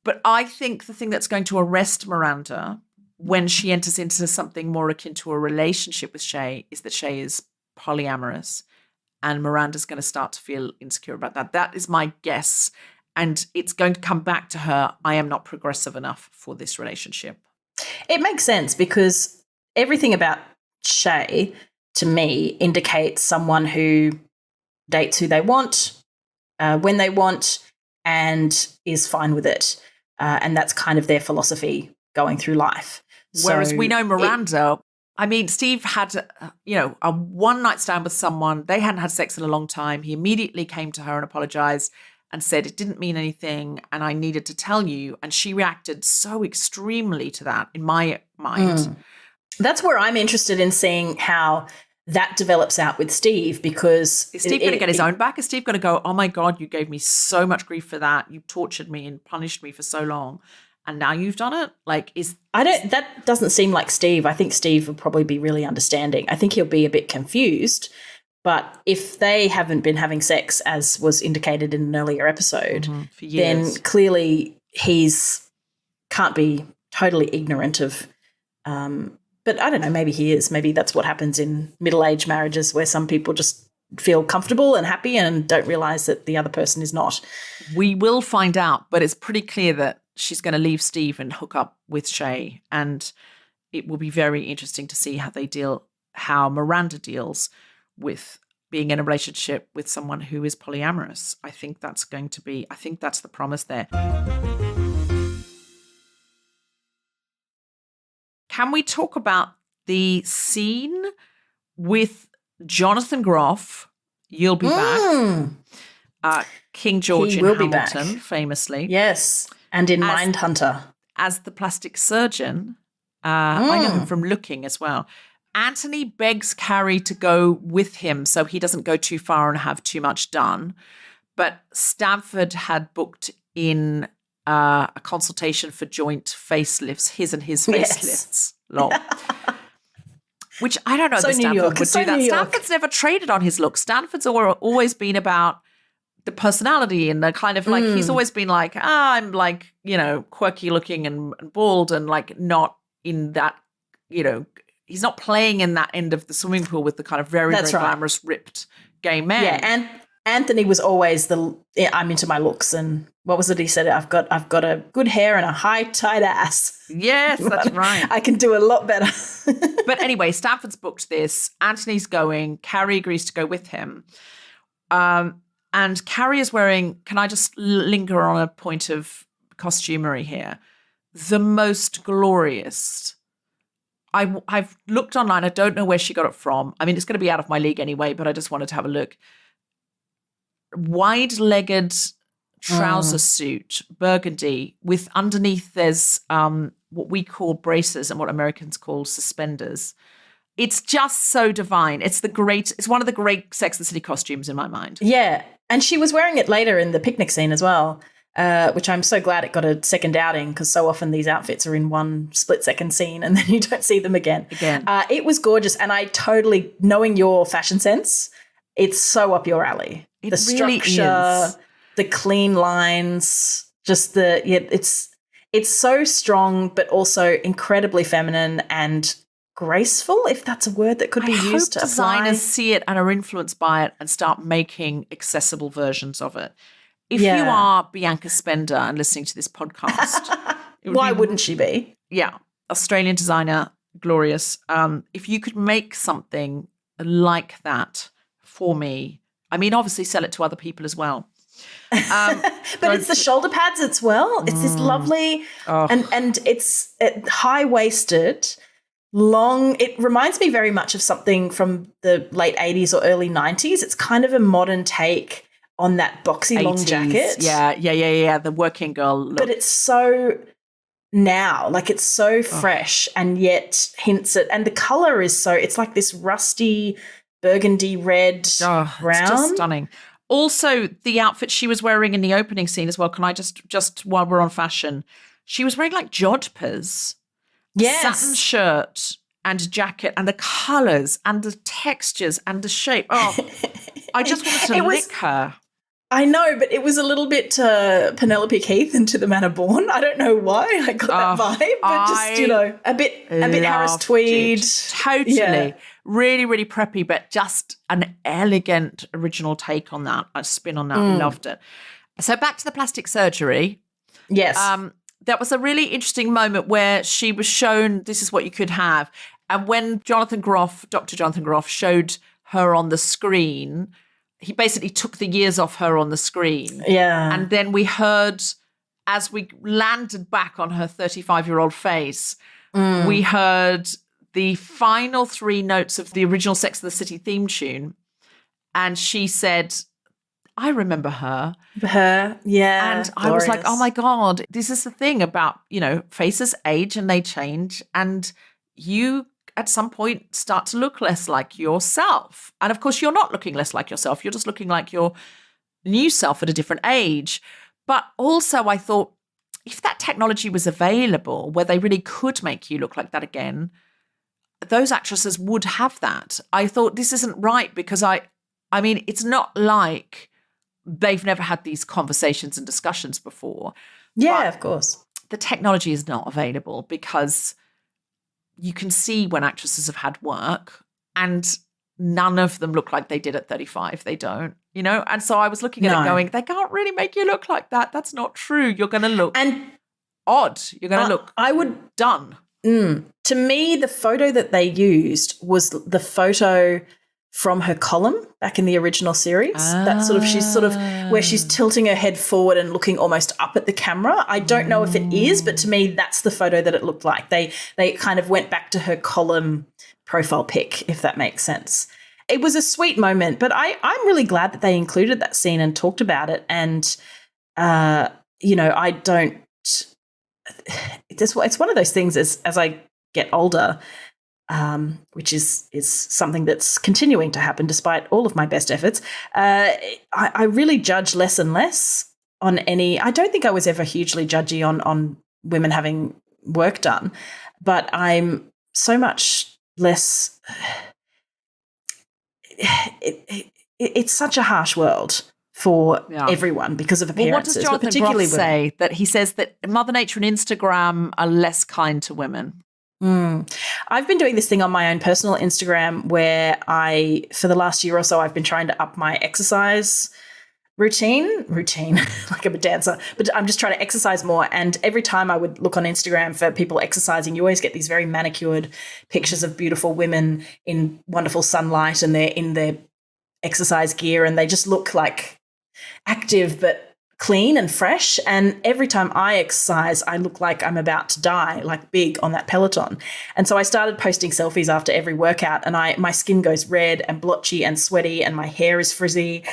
But I think the thing that's going to arrest Miranda when she enters into something more akin to a relationship with Shay is that Shay is polyamorous, and Miranda's going to start to feel insecure about that. That is my guess. And it's going to come back to her, I am not progressive enough for this relationship. It makes sense because everything about Shay, to me, indicates someone who dates who they want, when they want, and is fine with it. And that's kind of their philosophy going through life. Whereas we know Miranda, Steve had, a one-night stand with someone. They hadn't had sex in a long time. He immediately came to her and apologized and said it didn't mean anything and I needed to tell you. And she reacted so extremely to that in my mind. That's where I'm interested in seeing how that develops out with Steve, because is Steve going to get his own back? Is Steve going to go, oh my God, you gave me so much grief for that. You tortured me and punished me for so long. And now you've done it? That doesn't seem like Steve. I think Steve will probably be really understanding. I think he'll be a bit confused. But if they haven't been having sex, as was indicated in an earlier episode, then clearly he's can't be totally ignorant of but I don't know, maybe he is. Maybe that's what happens in middle-aged marriages where some people just feel comfortable and happy and don't realise that the other person is not. We will find out, but it's pretty clear that she's going to leave Steve and hook up with Shay, and it will be very interesting to see how Miranda deals with being in a relationship with someone who is polyamorous. I think that's the promise there. Can we talk about the scene with Jonathan Groff? You'll be back. King George in Hamilton, famously. Yes, and in Mindhunter. As the plastic surgeon, I know him from Looking as well. Anthony begs Carrie to go with him so he doesn't go too far and have too much done. But Stanford had booked in a consultation for joint facelifts, his facelifts. Lol. Which I don't know that Stanford would do that. Stanford's never traded on his looks. Stanford's always been about the personality and the kind of he's always been like, I'm quirky looking and bald and not in that, he's not playing in that end of the swimming pool with the kind of very, very glamorous, ripped gay man. Yeah, and Anthony was always I'm into my looks, and what was it he said? I've got a good hair and a high tight ass. Yes, that's right. I can do a lot better. But anyway, Stanford's booked this. Anthony's going. Carrie agrees to go with him. And Carrie is wearing, can I just linger on a point of costumery here? The most glorious. I've looked online. I don't know where she got it from. It's going to be out of my league anyway, but I just wanted to have a look. Wide-legged trouser suit, burgundy, with underneath there's what we call braces and what Americans call suspenders. It's just so divine. It's one of the great Sex and the City costumes in my mind. Yeah, and she was wearing it later in the picnic scene as well, which I'm so glad it got a second outing, because so often these outfits are in one split-second scene and then you don't see them again. It was gorgeous, and I totally, knowing your fashion sense, it's so up your alley. The really structure, is. The clean lines, just it's so strong but also incredibly feminine and graceful, if that's a word that could be used to apply. Designers see it and are influenced by it and start making accessible versions of it. If you are Bianca Spender and listening to this podcast, why wouldn't she be? Yeah, Australian designer, glorious. If you could make something like that for me, obviously sell it to other people as well. But it's the shoulder pads as well. It's this lovely, and it's high-waisted, long. It reminds me very much of something from the late 80s or early 90s. It's kind of a modern take on that boxy 80s, long jacket. Yeah. The working girl look. But it's so now, it's so fresh and yet hints at, and the colour is so, it's like this rusty burgundy red, Oh, brown. it's just stunning. Also, the outfit she was wearing in the opening scene as well. Can I just while we're on fashion, she was wearing like jodhpurs, Yes. satin shirt and jacket, and the colours and the textures and the shape. Oh, I just wanted to lick her. I know, but it was a little bit Penelope Keith into The Man of Born. I don't know why I got that vibe, but just, a bit Harris Tweed. Totally. Yeah. Really, really preppy, but just an elegant original take on that, a spin on that. Loved it. So back to the plastic surgery. Yes. That was a really interesting moment where she was shown this is what you could have. And when Dr. Jonathan Groff showed her on the screen, he basically took the years off her on the screen. Yeah. And then we heard, as we landed back on her 35-year-old face, we heard the final 3 notes of the original Sex and the City theme tune. And she said, I remember her. Yeah. And I was like, oh my God, this is the thing about, faces age and they change. And you at some point start to look less like yourself. And of course, you're not looking less like yourself. You're just looking like your new self at a different age. But also I thought, if that technology was available where they really could make you look like that again, those actresses would have that. I thought this isn't right because I mean, it's not like they've never had these conversations and discussions before. Yeah, of course. The technology is not available because you can see when actresses have had work and none of them look like they did at 35. They don't, And so I was looking at it going, they can't really make you look like that. That's not true. You're going to look odd. You're going to look done. To me, the photo that they used was the photo from her column back in the original series. That she's where she's tilting her head forward and looking almost up at the camera. I don't know if it is, but to me, that's the photo that it looked like. They kind of went back to her column profile pic, if that makes sense. It was a sweet moment, but I'm really glad that they included that scene and talked about it. And, I don't, it's one of those things as I get older, which is something that's continuing to happen despite all of my best efforts. I really judge less and less on any. I don't think I was ever hugely judgy on women having work done, but I'm so much less. It's such a harsh world for everyone because of appearances. Well, what does Jonathan Groff say? That he says that Mother Nature and Instagram are less kind to women. I've been doing this thing on my own personal Instagram where for the last year or so, I've been trying to up my exercise routine, like I'm a dancer, but I'm just trying to exercise more. And every time I would look on Instagram for people exercising, you always get these very manicured pictures of beautiful women in wonderful sunlight and they're in their exercise gear and they just look like active, but clean and fresh. And every time I exercise, I look like I'm about to die, like big on that Peloton. And so I started posting selfies after every workout and my skin goes red and blotchy and sweaty and my hair is frizzy.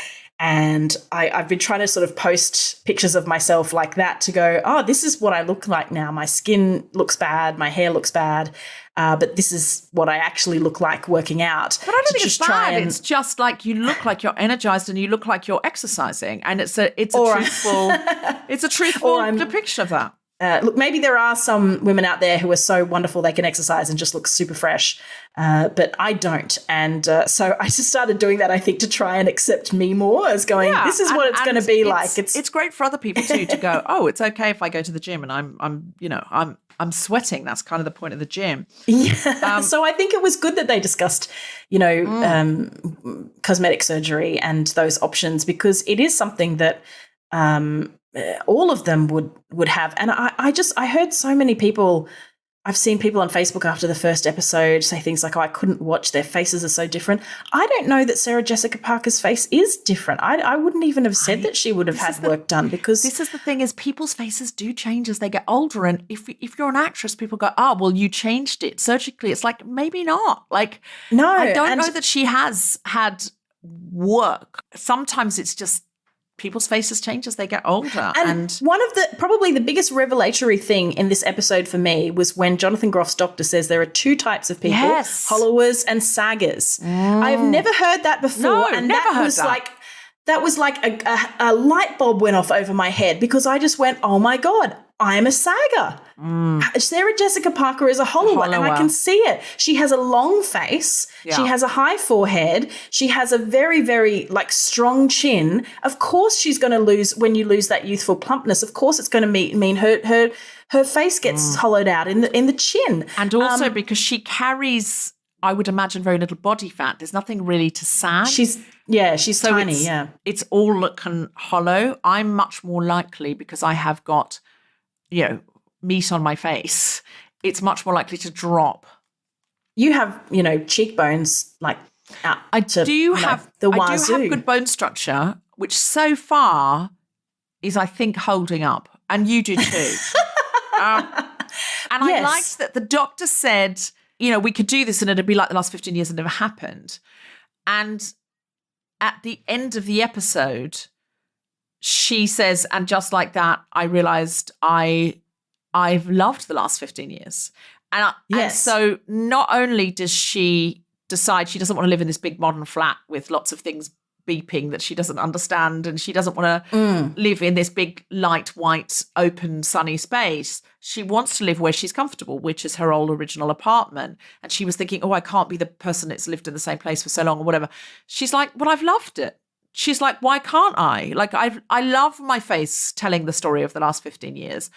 And I've been trying to sort of post pictures of myself like that to go, oh, this is what I look like now. My skin looks bad. My hair looks bad. But this is what I actually look like working out. But I don't think it's bad. It's just like you look like you're energized and you look like you're exercising. And it's a truthful depiction of that. Look, maybe there are some women out there who are so wonderful they can exercise and just look super fresh, but I don't. And so I just started doing that, I think, to try and accept me more as going, this is what it's going to be like. It's great for other people too to go, oh, it's okay if I go to the gym and I'm sweating. That's kind of the point of the gym. Yeah. So I think it was good that they discussed, cosmetic surgery and those options because it is something that all of them would have. And I heard so many people, I've seen people on Facebook after the first episode say things like, oh, I couldn't watch, their faces are so different. I don't know that Sarah Jessica Parker's face is different. I wouldn't even have said that she would have had work done because... This is the thing is people's faces do change as they get older. And if you're an actress, people go, oh, well, you changed it surgically. It's like, maybe not. Like, no, I don't know that she has had work. Sometimes it's just people's faces change as they get older. And one of probably the biggest revelatory thing in this episode for me was when Jonathan Groff's doctor says there are two types of people, hollowers and saggers. I've never heard that before. No, and never that heard was that. That was like a light bulb went off over my head because I just went, oh my God, I'm a sagger. Sarah Jessica Parker is a hollower, and I can see it. She has a long face. Yeah. She has a high forehead. She has a very, very strong chin. Of course she's going to lose when you lose that youthful plumpness. Of course it's going to mean her face gets hollowed out in the chin. And also because she carries, I would imagine, very little body fat. There's nothing really to sag. She's so tiny, It's all looking hollow. I'm much more likely, because I have got, meat on my face, it's much more likely to drop. You have, cheekbones out. I do have good bone structure, which so far is, I think, holding up. And you do too. I liked that the doctor said, we could do this and it'd be like the last 15 years and never happened. And at the end of the episode, she says, and just like that, I realized I've loved the last 15 years. And so not only does she decide she doesn't want to live in this big modern flat with lots of things beeping that she doesn't understand, and she doesn't want to live in this big light, white, open, sunny space. She wants to live where she's comfortable, which is her old original apartment. And she was thinking, I can't be the person that's lived in the same place for so long or whatever. She's like, well, I've loved it. She's like, why can't I? I love my face telling the story of the last 15 years.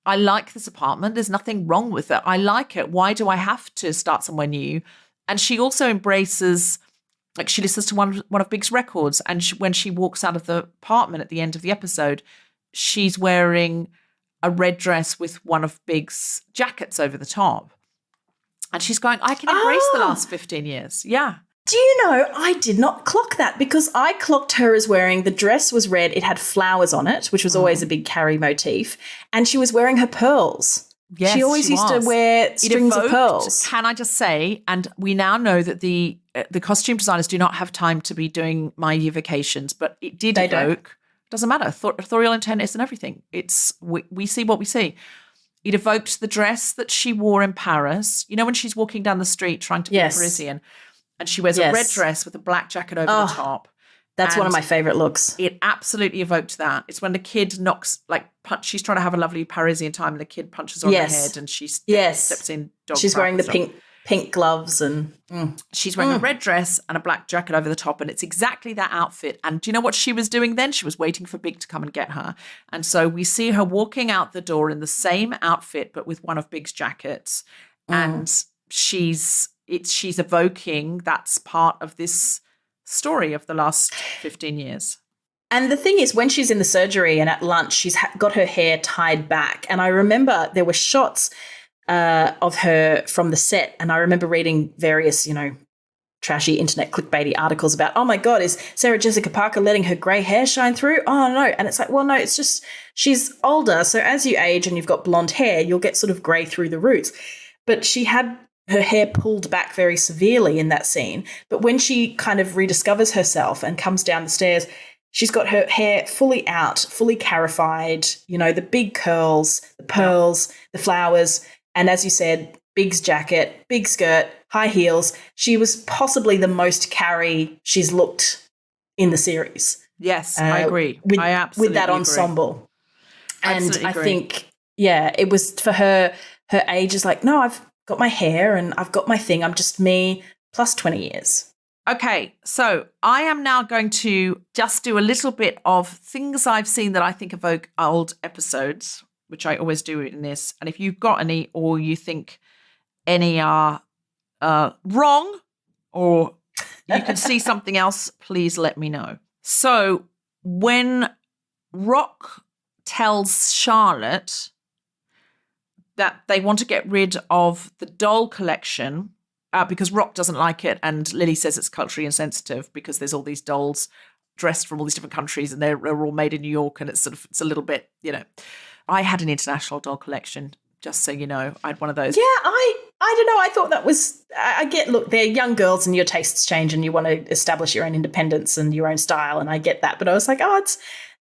I like this apartment. There's nothing wrong with it. I like it. Why do I have to start somewhere new? And she also embraces, she listens to one of Big's records. And when she walks out of the apartment at the end of the episode, she's wearing a red dress with one of Big's jackets over the top. And she's going, I can embrace the last 15 years. Yeah. Do you know, I did not clock that, because I clocked her as wearing, the dress was red, it had flowers on it, which was always a big Carrie motif, and she was wearing her pearls. Yes, she always used to wear strings of pearls. Can I just say, and we now know that the costume designers do not have time to be doing My Year Vacations, but it did evoke, doesn't matter, authorial intent isn't everything. It's, we see what we see. It evoked the dress that she wore in Paris. When she's walking down the street trying to be Parisian, and she wears a red dress with a black jacket over the top. That's one of my favorite looks. It absolutely evoked that. It's when the kid knocks, she's trying to have a lovely Parisian time, and the kid punches her on the head, and she steps in. She's wearing the pink gloves, and she's wearing a red dress and a black jacket over the top, and it's exactly that outfit. And do you know what she was doing then? She was waiting for Big to come and get her. And so we see her walking out the door in the same outfit, but with one of Big's jackets, and she's evoking, that's part of this story of the last 15 years. And the thing is, when she's in the surgery and at lunch, she's got her hair tied back. And I remember there were shots of her from the set, and I remember reading various, trashy internet clickbaity articles about, oh my God, is Sarah Jessica Parker letting her grey hair shine through? Oh no. And it's like, well, no, it's just she's older. So as you age and you've got blonde hair, you'll get sort of grey through the roots. But she had her hair pulled back very severely in that scene. But when she kind of rediscovers herself and comes down the stairs, she's got her hair fully out, fully carified, the big curls, the pearls, the flowers. And as you said, Big's jacket, big skirt, high heels. She was possibly the most Carrie she's looked in the series. Yes, I agree. I absolutely with that ensemble. Agree. And absolutely I agree. think, it was for her age is like, no, I've got my hair and I've got my thing. I'm just me plus 20 years. Okay, so I am now going to just do a little bit of things I've seen that I think evoke old episodes, which I always do in this. And if you've got any, or you think any are wrong, or you can see something else, please let me know. So when Rock tells Charlotte that they want to get rid of the doll collection because Rock doesn't like it, and Lily says it's culturally insensitive because there's all these dolls dressed from all these different countries, and they're all made in New York, and it's a little bit, I had an international doll collection, just so you know. I had one of those. Yeah, I don't know. I thought that was, I get, look, they're young girls and your tastes change and you want to establish your own independence and your own style, and I get that. But I was like,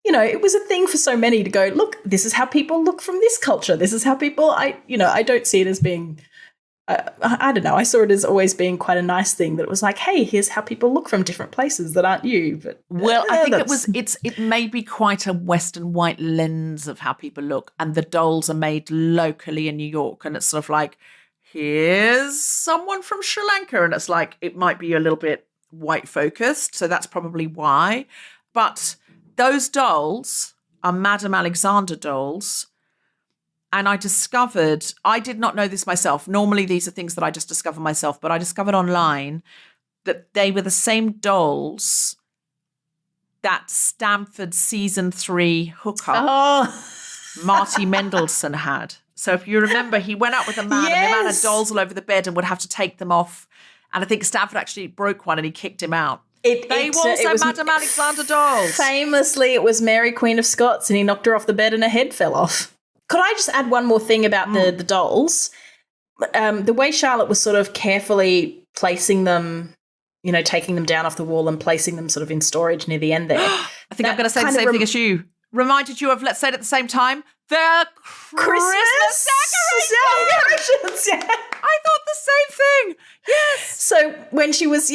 it was a thing for so many to go, look, this is how people look from this culture. This is how people, I don't see it as being, I don't know. I saw it as always being quite a nice thing that it was like, hey, here's how people look from different places that aren't you. But I think it may be quite a Western white lens of how people look, and the dolls are made locally in New York, and it's sort of like, here's someone from Sri Lanka, and it's like it might be a little bit white focused, so that's probably why. But those dolls are Madame Alexander dolls. And I did not know this myself. Normally, these are things that I just discover myself, but I discovered online that they were the same dolls that Stanford season 3 hookup Marty Mendelsohn had. So if you remember, he went out with a man and the man had dolls all over the bed and would have to take them off. And I think Stanford actually broke one and he kicked him out. They were also Madame Alexander dolls. Famously, it was Mary, Queen of Scots, and he knocked her off the bed and her head fell off. Could I just add one more thing about the dolls? The way Charlotte was sort of carefully placing them, taking them down off the wall and placing them sort of in storage near the end there. I think I'm going to say the same thing as you. Reminded you of, let's say it at the same time, the Christmas decorations. Yeah. I thought the same thing. Yes. So when she was,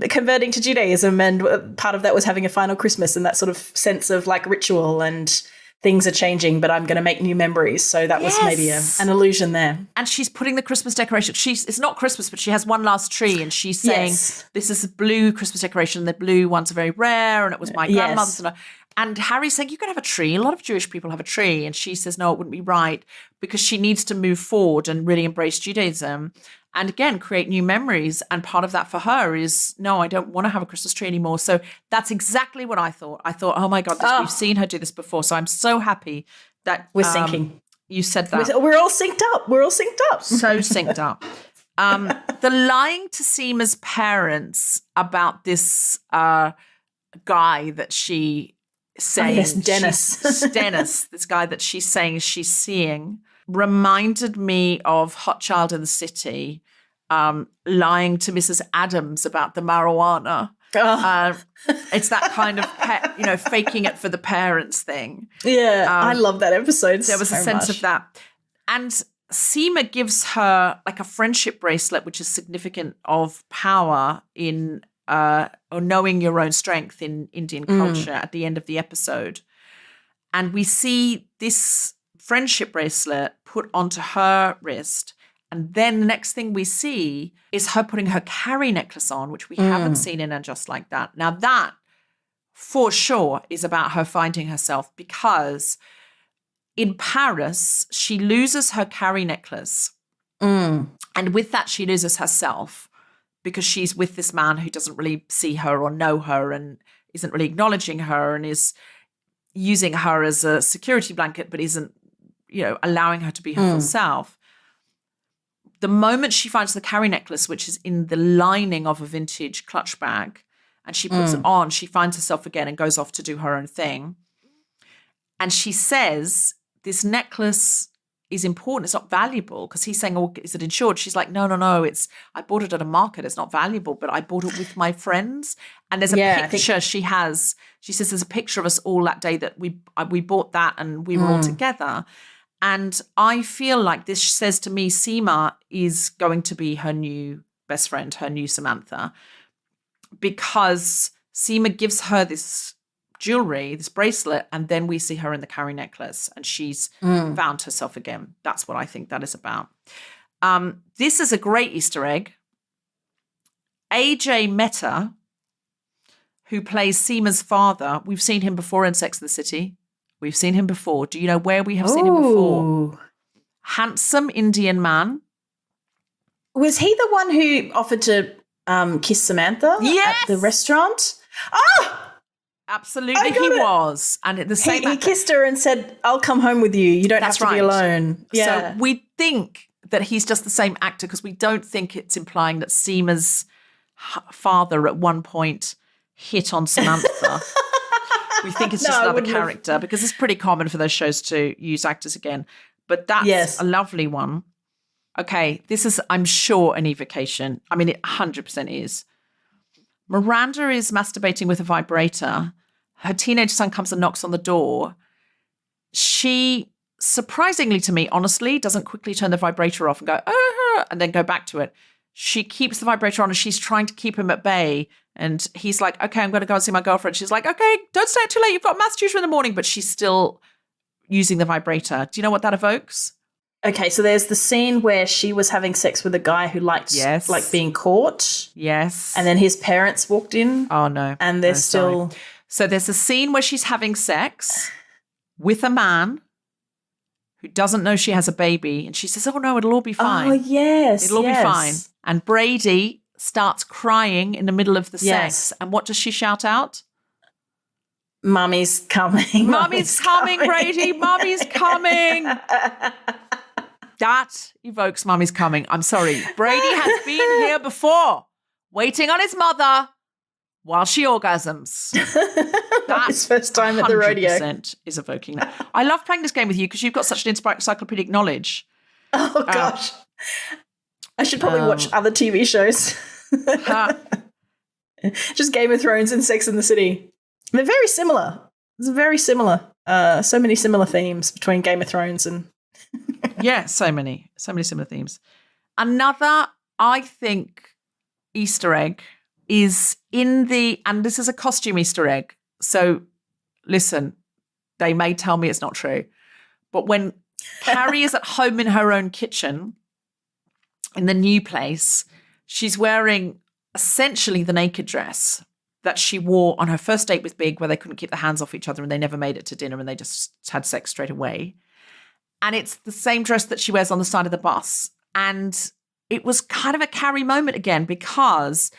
converting to Judaism, and part of that was having a final Christmas and that sort of sense of like ritual and things are changing, but I'm going to make new memories. So that was maybe an illusion there. And she's putting the Christmas decoration. It's not Christmas, but she has one last tree, and she's saying, this is a blue Christmas decoration. The blue ones are very rare, and it was my grandmother's. And Harry's saying, you can have a tree. A lot of Jewish people have a tree. And she says, no, it wouldn't be right, because she needs to move forward and really embrace Judaism and, again, create new memories. And part of that for her is, no, I don't want to have a Christmas tree anymore. So that's exactly what I thought. I thought, oh, my God, we've seen her do this before. So I'm so happy that we're syncing. You said that. We're all synced up. So synced up. The lying to Seema's parents about this guy that she saying Dennis, this guy that she's saying she's seeing, reminded me of Hot Child in the City, lying to Mrs. Adams about the marijuana. It's that kind of faking it for the parents thing. Yeah, I love that episode. There was a sense of that. And Seema gives her like a friendship bracelet, which is significant of power in or knowing your own strength in Indian culture at the end of the episode. And we see this friendship bracelet put onto her wrist. And then the next thing we see is her putting her carry necklace on, which we haven't seen in And Just Like That. Now that, for sure, is about her finding herself, because in Paris, she loses her carry necklace. And with that, she loses herself, because she's with this man who doesn't really see her or know her and isn't really acknowledging her and is using her as a security blanket, but isn't, allowing her to be her full self. The moment she finds the carry necklace, which is in the lining of a vintage clutch bag, and she puts it on, she finds herself again and goes off to do her own thing. And she says, this necklace is important. It's not valuable, because he's saying, oh, is it insured? She's like, no. I bought it at a market. It's not valuable, but I bought it with my friends. And there's a picture she says there's a picture of us all that day that we bought that and we were all together. And I feel like this says to me, Seema is going to be her new best friend, her new Samantha, because Seema gives her this jewelry, this bracelet, and then we see her in the carry necklace and she's found herself again. That's what I think that is about. This is a great Easter egg. AJ Mehta, who plays Seema's father, we've seen him before in Sex and the City. We've seen him before. Do you know where we have seen him before? Handsome Indian man. Was he the one who offered to kiss Samantha at the restaurant? Oh! Absolutely, he was. And the same he kissed her and said, I'll come home with you. You don't have to be alone. Yeah. So we think that he's just the same actor, because we don't think it's implying that Seema's father at one point hit on Samantha. We think it's just another character, because it's pretty common for those shows to use actors again. But that's a lovely one. Okay, this is, I'm sure, an evocation. I mean, it 100% is. Miranda is masturbating with a vibrator. her teenage son comes and knocks on the door, she, surprisingly to me, honestly, doesn't quickly turn the vibrator off and go, and then go back to it. She keeps the vibrator on and she's trying to keep him at bay. And he's like, okay, I'm going to go and see my girlfriend. She's like, okay, don't stay out too late. You've got maths tutor in the morning. But she's still using the vibrator. Do you know what that evokes? Okay, so there's the scene where she was having sex with a guy who liked like being caught. Yes. And then his parents walked in. Oh, no. And they're still... Sorry. So there's a scene where she's having sex with a man who doesn't know she has a baby. And she says, oh, no, it'll all be fine. Oh, yes. It'll all be fine. And Brady starts crying in the middle of the sex. And what does she shout out? Mummy's coming. Mummy's coming, Brady. Mummy's coming. That evokes Mummy's coming. I'm sorry. Brady has been here before, waiting on his mother while she orgasms. That his first time at the rodeo 100% is evoking that. I love playing this game with you because you've got such an encyclopedic knowledge. Oh, gosh. I should probably watch other TV shows. Just Game of Thrones and Sex and the City. They're very similar. It's very similar. So many similar themes between Game of Thrones and... Yeah, so many similar themes. Another, I think, Easter egg is in the, and this is a costume Easter egg. So listen, they may tell me it's not true, but when Carrie is at home in her own kitchen in the new place, she's wearing essentially the naked dress that she wore on her first date with Big, where they couldn't keep their hands off each other and they never made it to dinner and they just had sex straight away. And it's the same dress that she wears on the side of the bus. And it was kind of a Carrie moment again because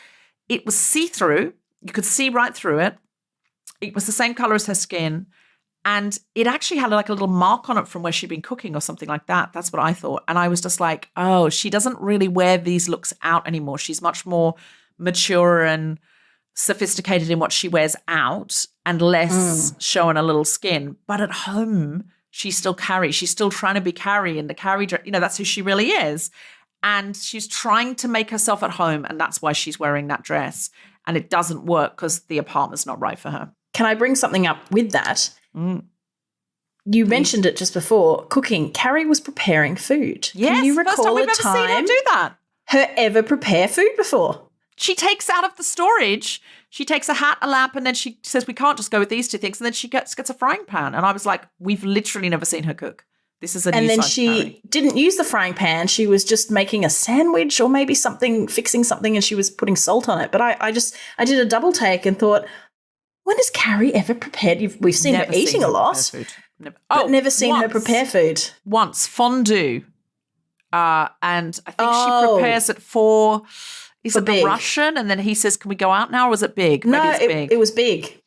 it was see-through. You could see right through it. It was the same color as her skin. And it actually had like a little mark on it from where she'd been cooking or something like that. That's what I thought. And I was just like, oh, she doesn't really wear these looks out anymore. She's much more mature and sophisticated in what she wears out and less showing a little skin. But at home, she's still Carrie. She's still trying to be Carrie in the Carrie dress. You know, that's who she really is. And she's trying to make herself at home. And that's why she's wearing that dress. And it doesn't work because the apartment's not right for her. Can I bring something up with that? You mentioned it just before, cooking. Carrie was preparing food. Yes, can you recall first time we've a ever seen her time do that. her ever prepare food before? She takes out of the storage, she takes a hat, a lamp, and then she says, we can't just go with these two things. And then she gets a frying pan. And I was like, we've literally never seen her cook. This is a new And then side she Carrie. didn't use the frying pan. She was just making a sandwich or maybe something, fixing something, and she was putting salt on it. But I did a double take and thought, when has Carrie ever prepared? We've seen Never her eating her a lot, prepare food. but never seen her prepare food. Once, fondue. And I think she prepares it for the Big. Russian? And then he says, can we go out now? Or was it Big? No, Maybe it's Big. it was Big.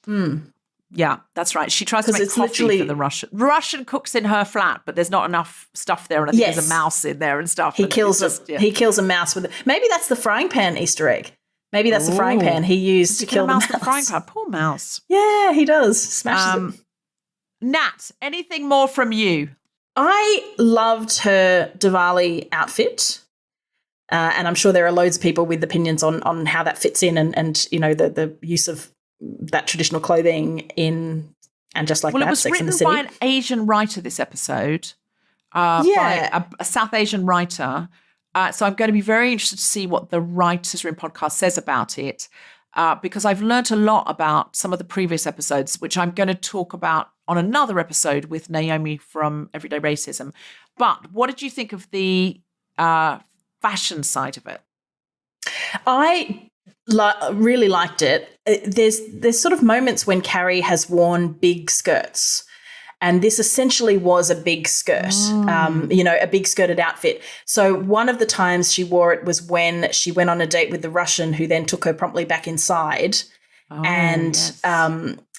Yeah, that's right. She tries to make it's coffee for the Russian. Russian cooks in her flat, but there's not enough stuff there. And I think there's a mouse in there and stuff. He kills a mouse with it. Maybe that's the frying pan Easter egg. Maybe that's the frying pan he used to kill the mouse. The frying pan. Poor mouse. Yeah, he does. Smashes it. Nat, anything more from you? I loved her Divali outfit. And I'm sure there are loads of people with opinions on how that fits in and you know, the use of that traditional clothing in and just like that. Well, it was Sex written by an Asian writer, this episode. By a South Asian writer. So I'm going to be very interested to see what the Writers Room podcast says about it, because I've learnt a lot about some of the previous episodes, which I'm going to talk about on another episode with Naomi from Everyday Racism. But what did you think of the fashion side of it? I really liked it. There's sort of moments when Carrie has worn big skirts. And this essentially was a big skirt, you know, a big skirted outfit. So one of the times she wore it was when she went on a date with the Russian, who then took her promptly back inside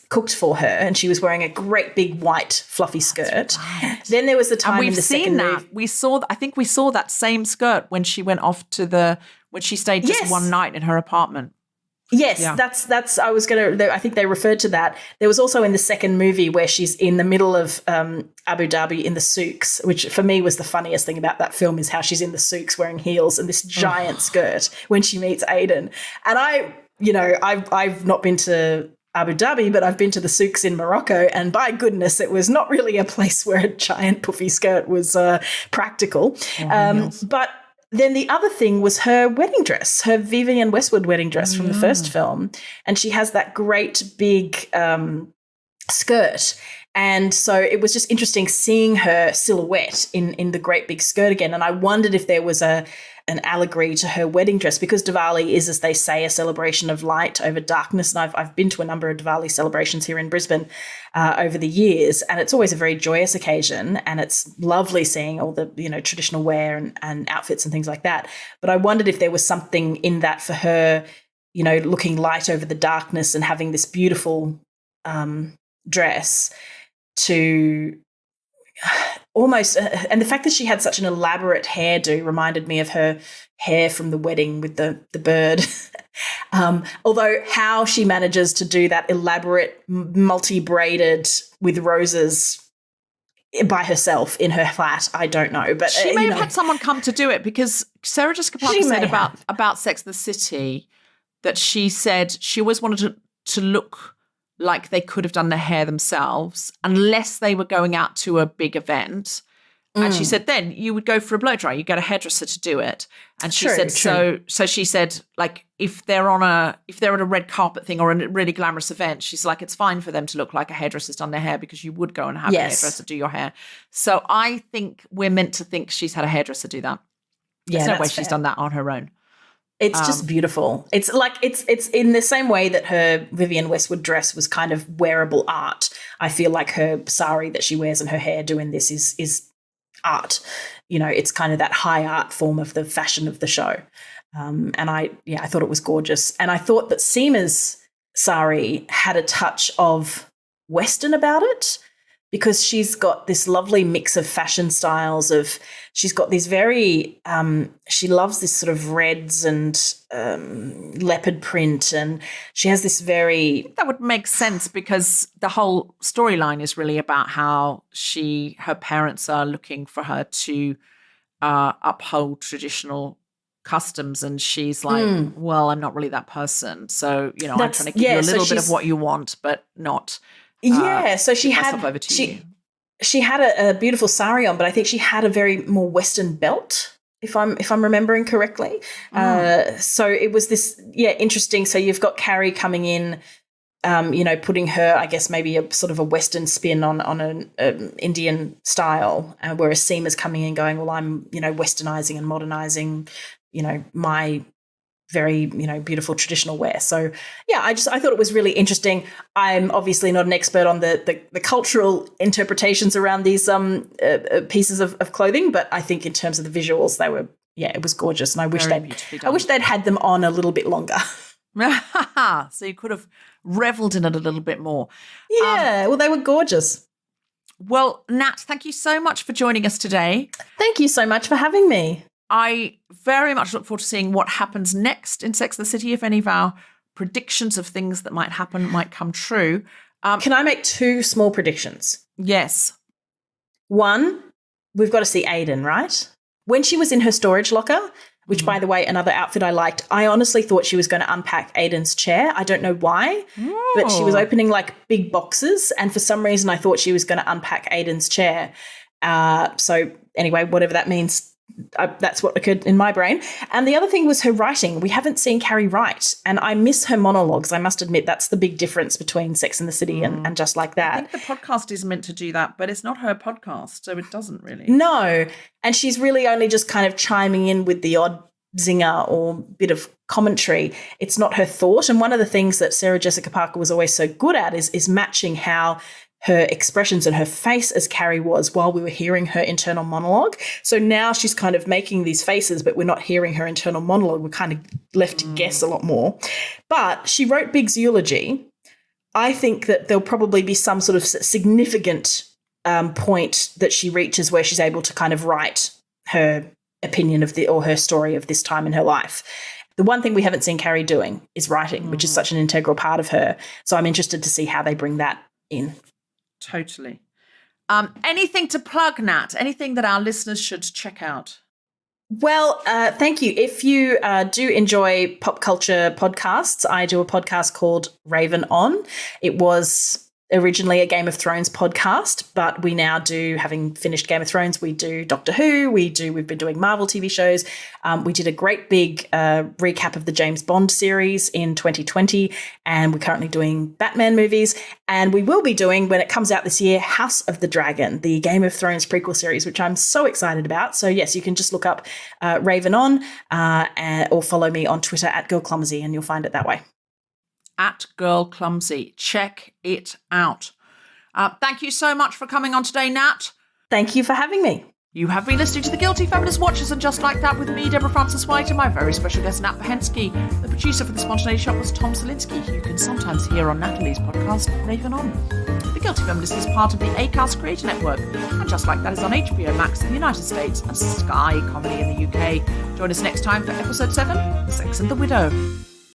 cooked for her. And she was wearing a great big white fluffy skirt. Right. Then there was the time in the second movie. I think we saw that same skirt when she went off to when she stayed just one night in her apartment. Yes, that's. I think they referred to that. There was also in the second movie where she's in the middle of Abu Dhabi in the souks, which for me was the funniest thing about that film, is how she's in the souks wearing heels and this giant skirt when she meets Aiden. And I've not been to Abu Dhabi, but I've been to the souks in Morocco, and by goodness, it was not really a place where a giant puffy skirt was practical. But then the other thing was her wedding dress, her Vivienne Westwood wedding dress from the first film. And she has that great big skirt. And so it was just interesting seeing her silhouette in the great big skirt again. And I wondered if there was an allegory to her wedding dress, because Divali is, as they say, a celebration of light over darkness. And I've been to a number of Diwali celebrations here in Brisbane over the years, and it's always a very joyous occasion, and it's lovely seeing all the traditional wear and outfits and things like that. But I wondered if there was something in that for her, looking light over the darkness and having this beautiful dress to almost, and the fact that she had such an elaborate hairdo reminded me of her hair from the wedding with the bird. Although how she manages to do that elaborate multi-braided with roses by herself in her flat, I don't know. But she may have had someone come to do it, because Sarah Jessica Parker said about Sex and the City that she said she always wanted to look like they could have done their hair themselves unless they were going out to a big event. And she said then you would go for a blow dry, you get a hairdresser to do it. And she said so she said, like, if they're at a red carpet thing or a really glamorous event, she's like, it's fine for them to look like a hairdresser's done their hair, because you would go and have a hairdresser do your hair. So I think we're meant to think she's had a hairdresser do that. There's no way she's done that on her own. It's just beautiful. It's like it's in the same way that her Vivienne Westwood dress was kind of wearable art. I feel like her sari that she wears and her hair doing this is art. It's kind of that high art form of the fashion of the show. And I thought it was gorgeous. And I thought that Seema's sari had a touch of Western about it, because she's got this lovely mix of fashion styles. She's got these very, she loves this sort of reds and leopard print, and she has this very... That would make sense, because the whole storyline is really about how her parents are looking for her to uphold traditional customs, and she's like, well, I'm not really that person. So, I'm trying to give you a little bit of what you want, but not... so she had a beautiful sari on, but I think she had a very more Western belt, if I'm remembering correctly. So it was this interesting. So you've got Carrie coming in, putting her, I guess, maybe a sort of a Western spin on an Indian style, whereas Seema's coming in going, well, I'm westernizing and modernizing my very, beautiful traditional wear. So, I thought it was really interesting. I'm obviously not an expert on the cultural interpretations around these pieces of clothing, but I think in terms of the visuals, they were, it was gorgeous. And I wish they'd had them on a little bit longer. So you could have reveled in it a little bit more. Yeah, well, they were gorgeous. Well, Nat, thank you so much for joining us today. Thank you so much for having me. I very much look forward to seeing what happens next in Sex and the City, if any of our predictions of things that might happen might come true. Can I make two small predictions? Yes. One, we've got to see Aiden, right? When she was in her storage locker, which, by the way, another outfit I liked, I honestly thought she was going to unpack Aiden's chair. I don't know why, but she was opening like big boxes, and for some reason I thought she was going to unpack Aiden's chair. So anyway, whatever that means, that's what occurred in my brain. And the other thing was her writing. We haven't seen Carrie write, and I miss her monologues. I must admit that's the big difference between Sex and the City and Just Like That. I think the podcast is meant to do that, but it's not her podcast, so it doesn't really. No, and she's really only just kind of chiming in with the odd zinger or bit of commentary. It's not her thought. And one of the things that Sarah Jessica Parker was always so good at is matching how her expressions and her face as Carrie was while we were hearing her internal monologue. So now she's kind of making these faces, but we're not hearing her internal monologue. We're kind of left to guess a lot more. But she wrote Big's eulogy. I think that there'll probably be some sort of significant point that she reaches where she's able to kind of write her opinion of or her story of this time in her life. The one thing we haven't seen Carrie doing is writing, which is such an integral part of her. So I'm interested to see how they bring that in. Totally. Anything to plug, Nat? Anything that our listeners should check out? Well, thank you. If you do enjoy pop culture podcasts, I do a podcast called Raven On. It was originally a Game of Thrones podcast, but we now do, having finished Game of Thrones, we do Doctor Who, we've been doing Marvel TV shows. We did a great big recap of the James Bond series in 2020, and we're currently doing Batman movies. And we will be doing, when it comes out this year, House of the Dragon, the Game of Thrones prequel series, which I'm so excited about. So yes, you can just look up Raven On or follow me on Twitter at GirlClumsy, and you'll find it that way. At Girl Clumsy. Check it out. Thank you so much for coming on today, Nat. Thank you for having me. You have been listening to The Guilty Feminist Watchers, and Just Like That with me, Deborah Frances-White, and my very special guest, Nat Bochenski. The producer for The Spontaneity Shop was Tom Selinsky, who you can sometimes hear on Natalie's podcast, Raven On. The Guilty Feminist is part of the Acast Creator Network, and Just Like That is on HBO Max in the United States and Sky Comedy in the UK. Join us next time for episode 7, Sex and the Widow.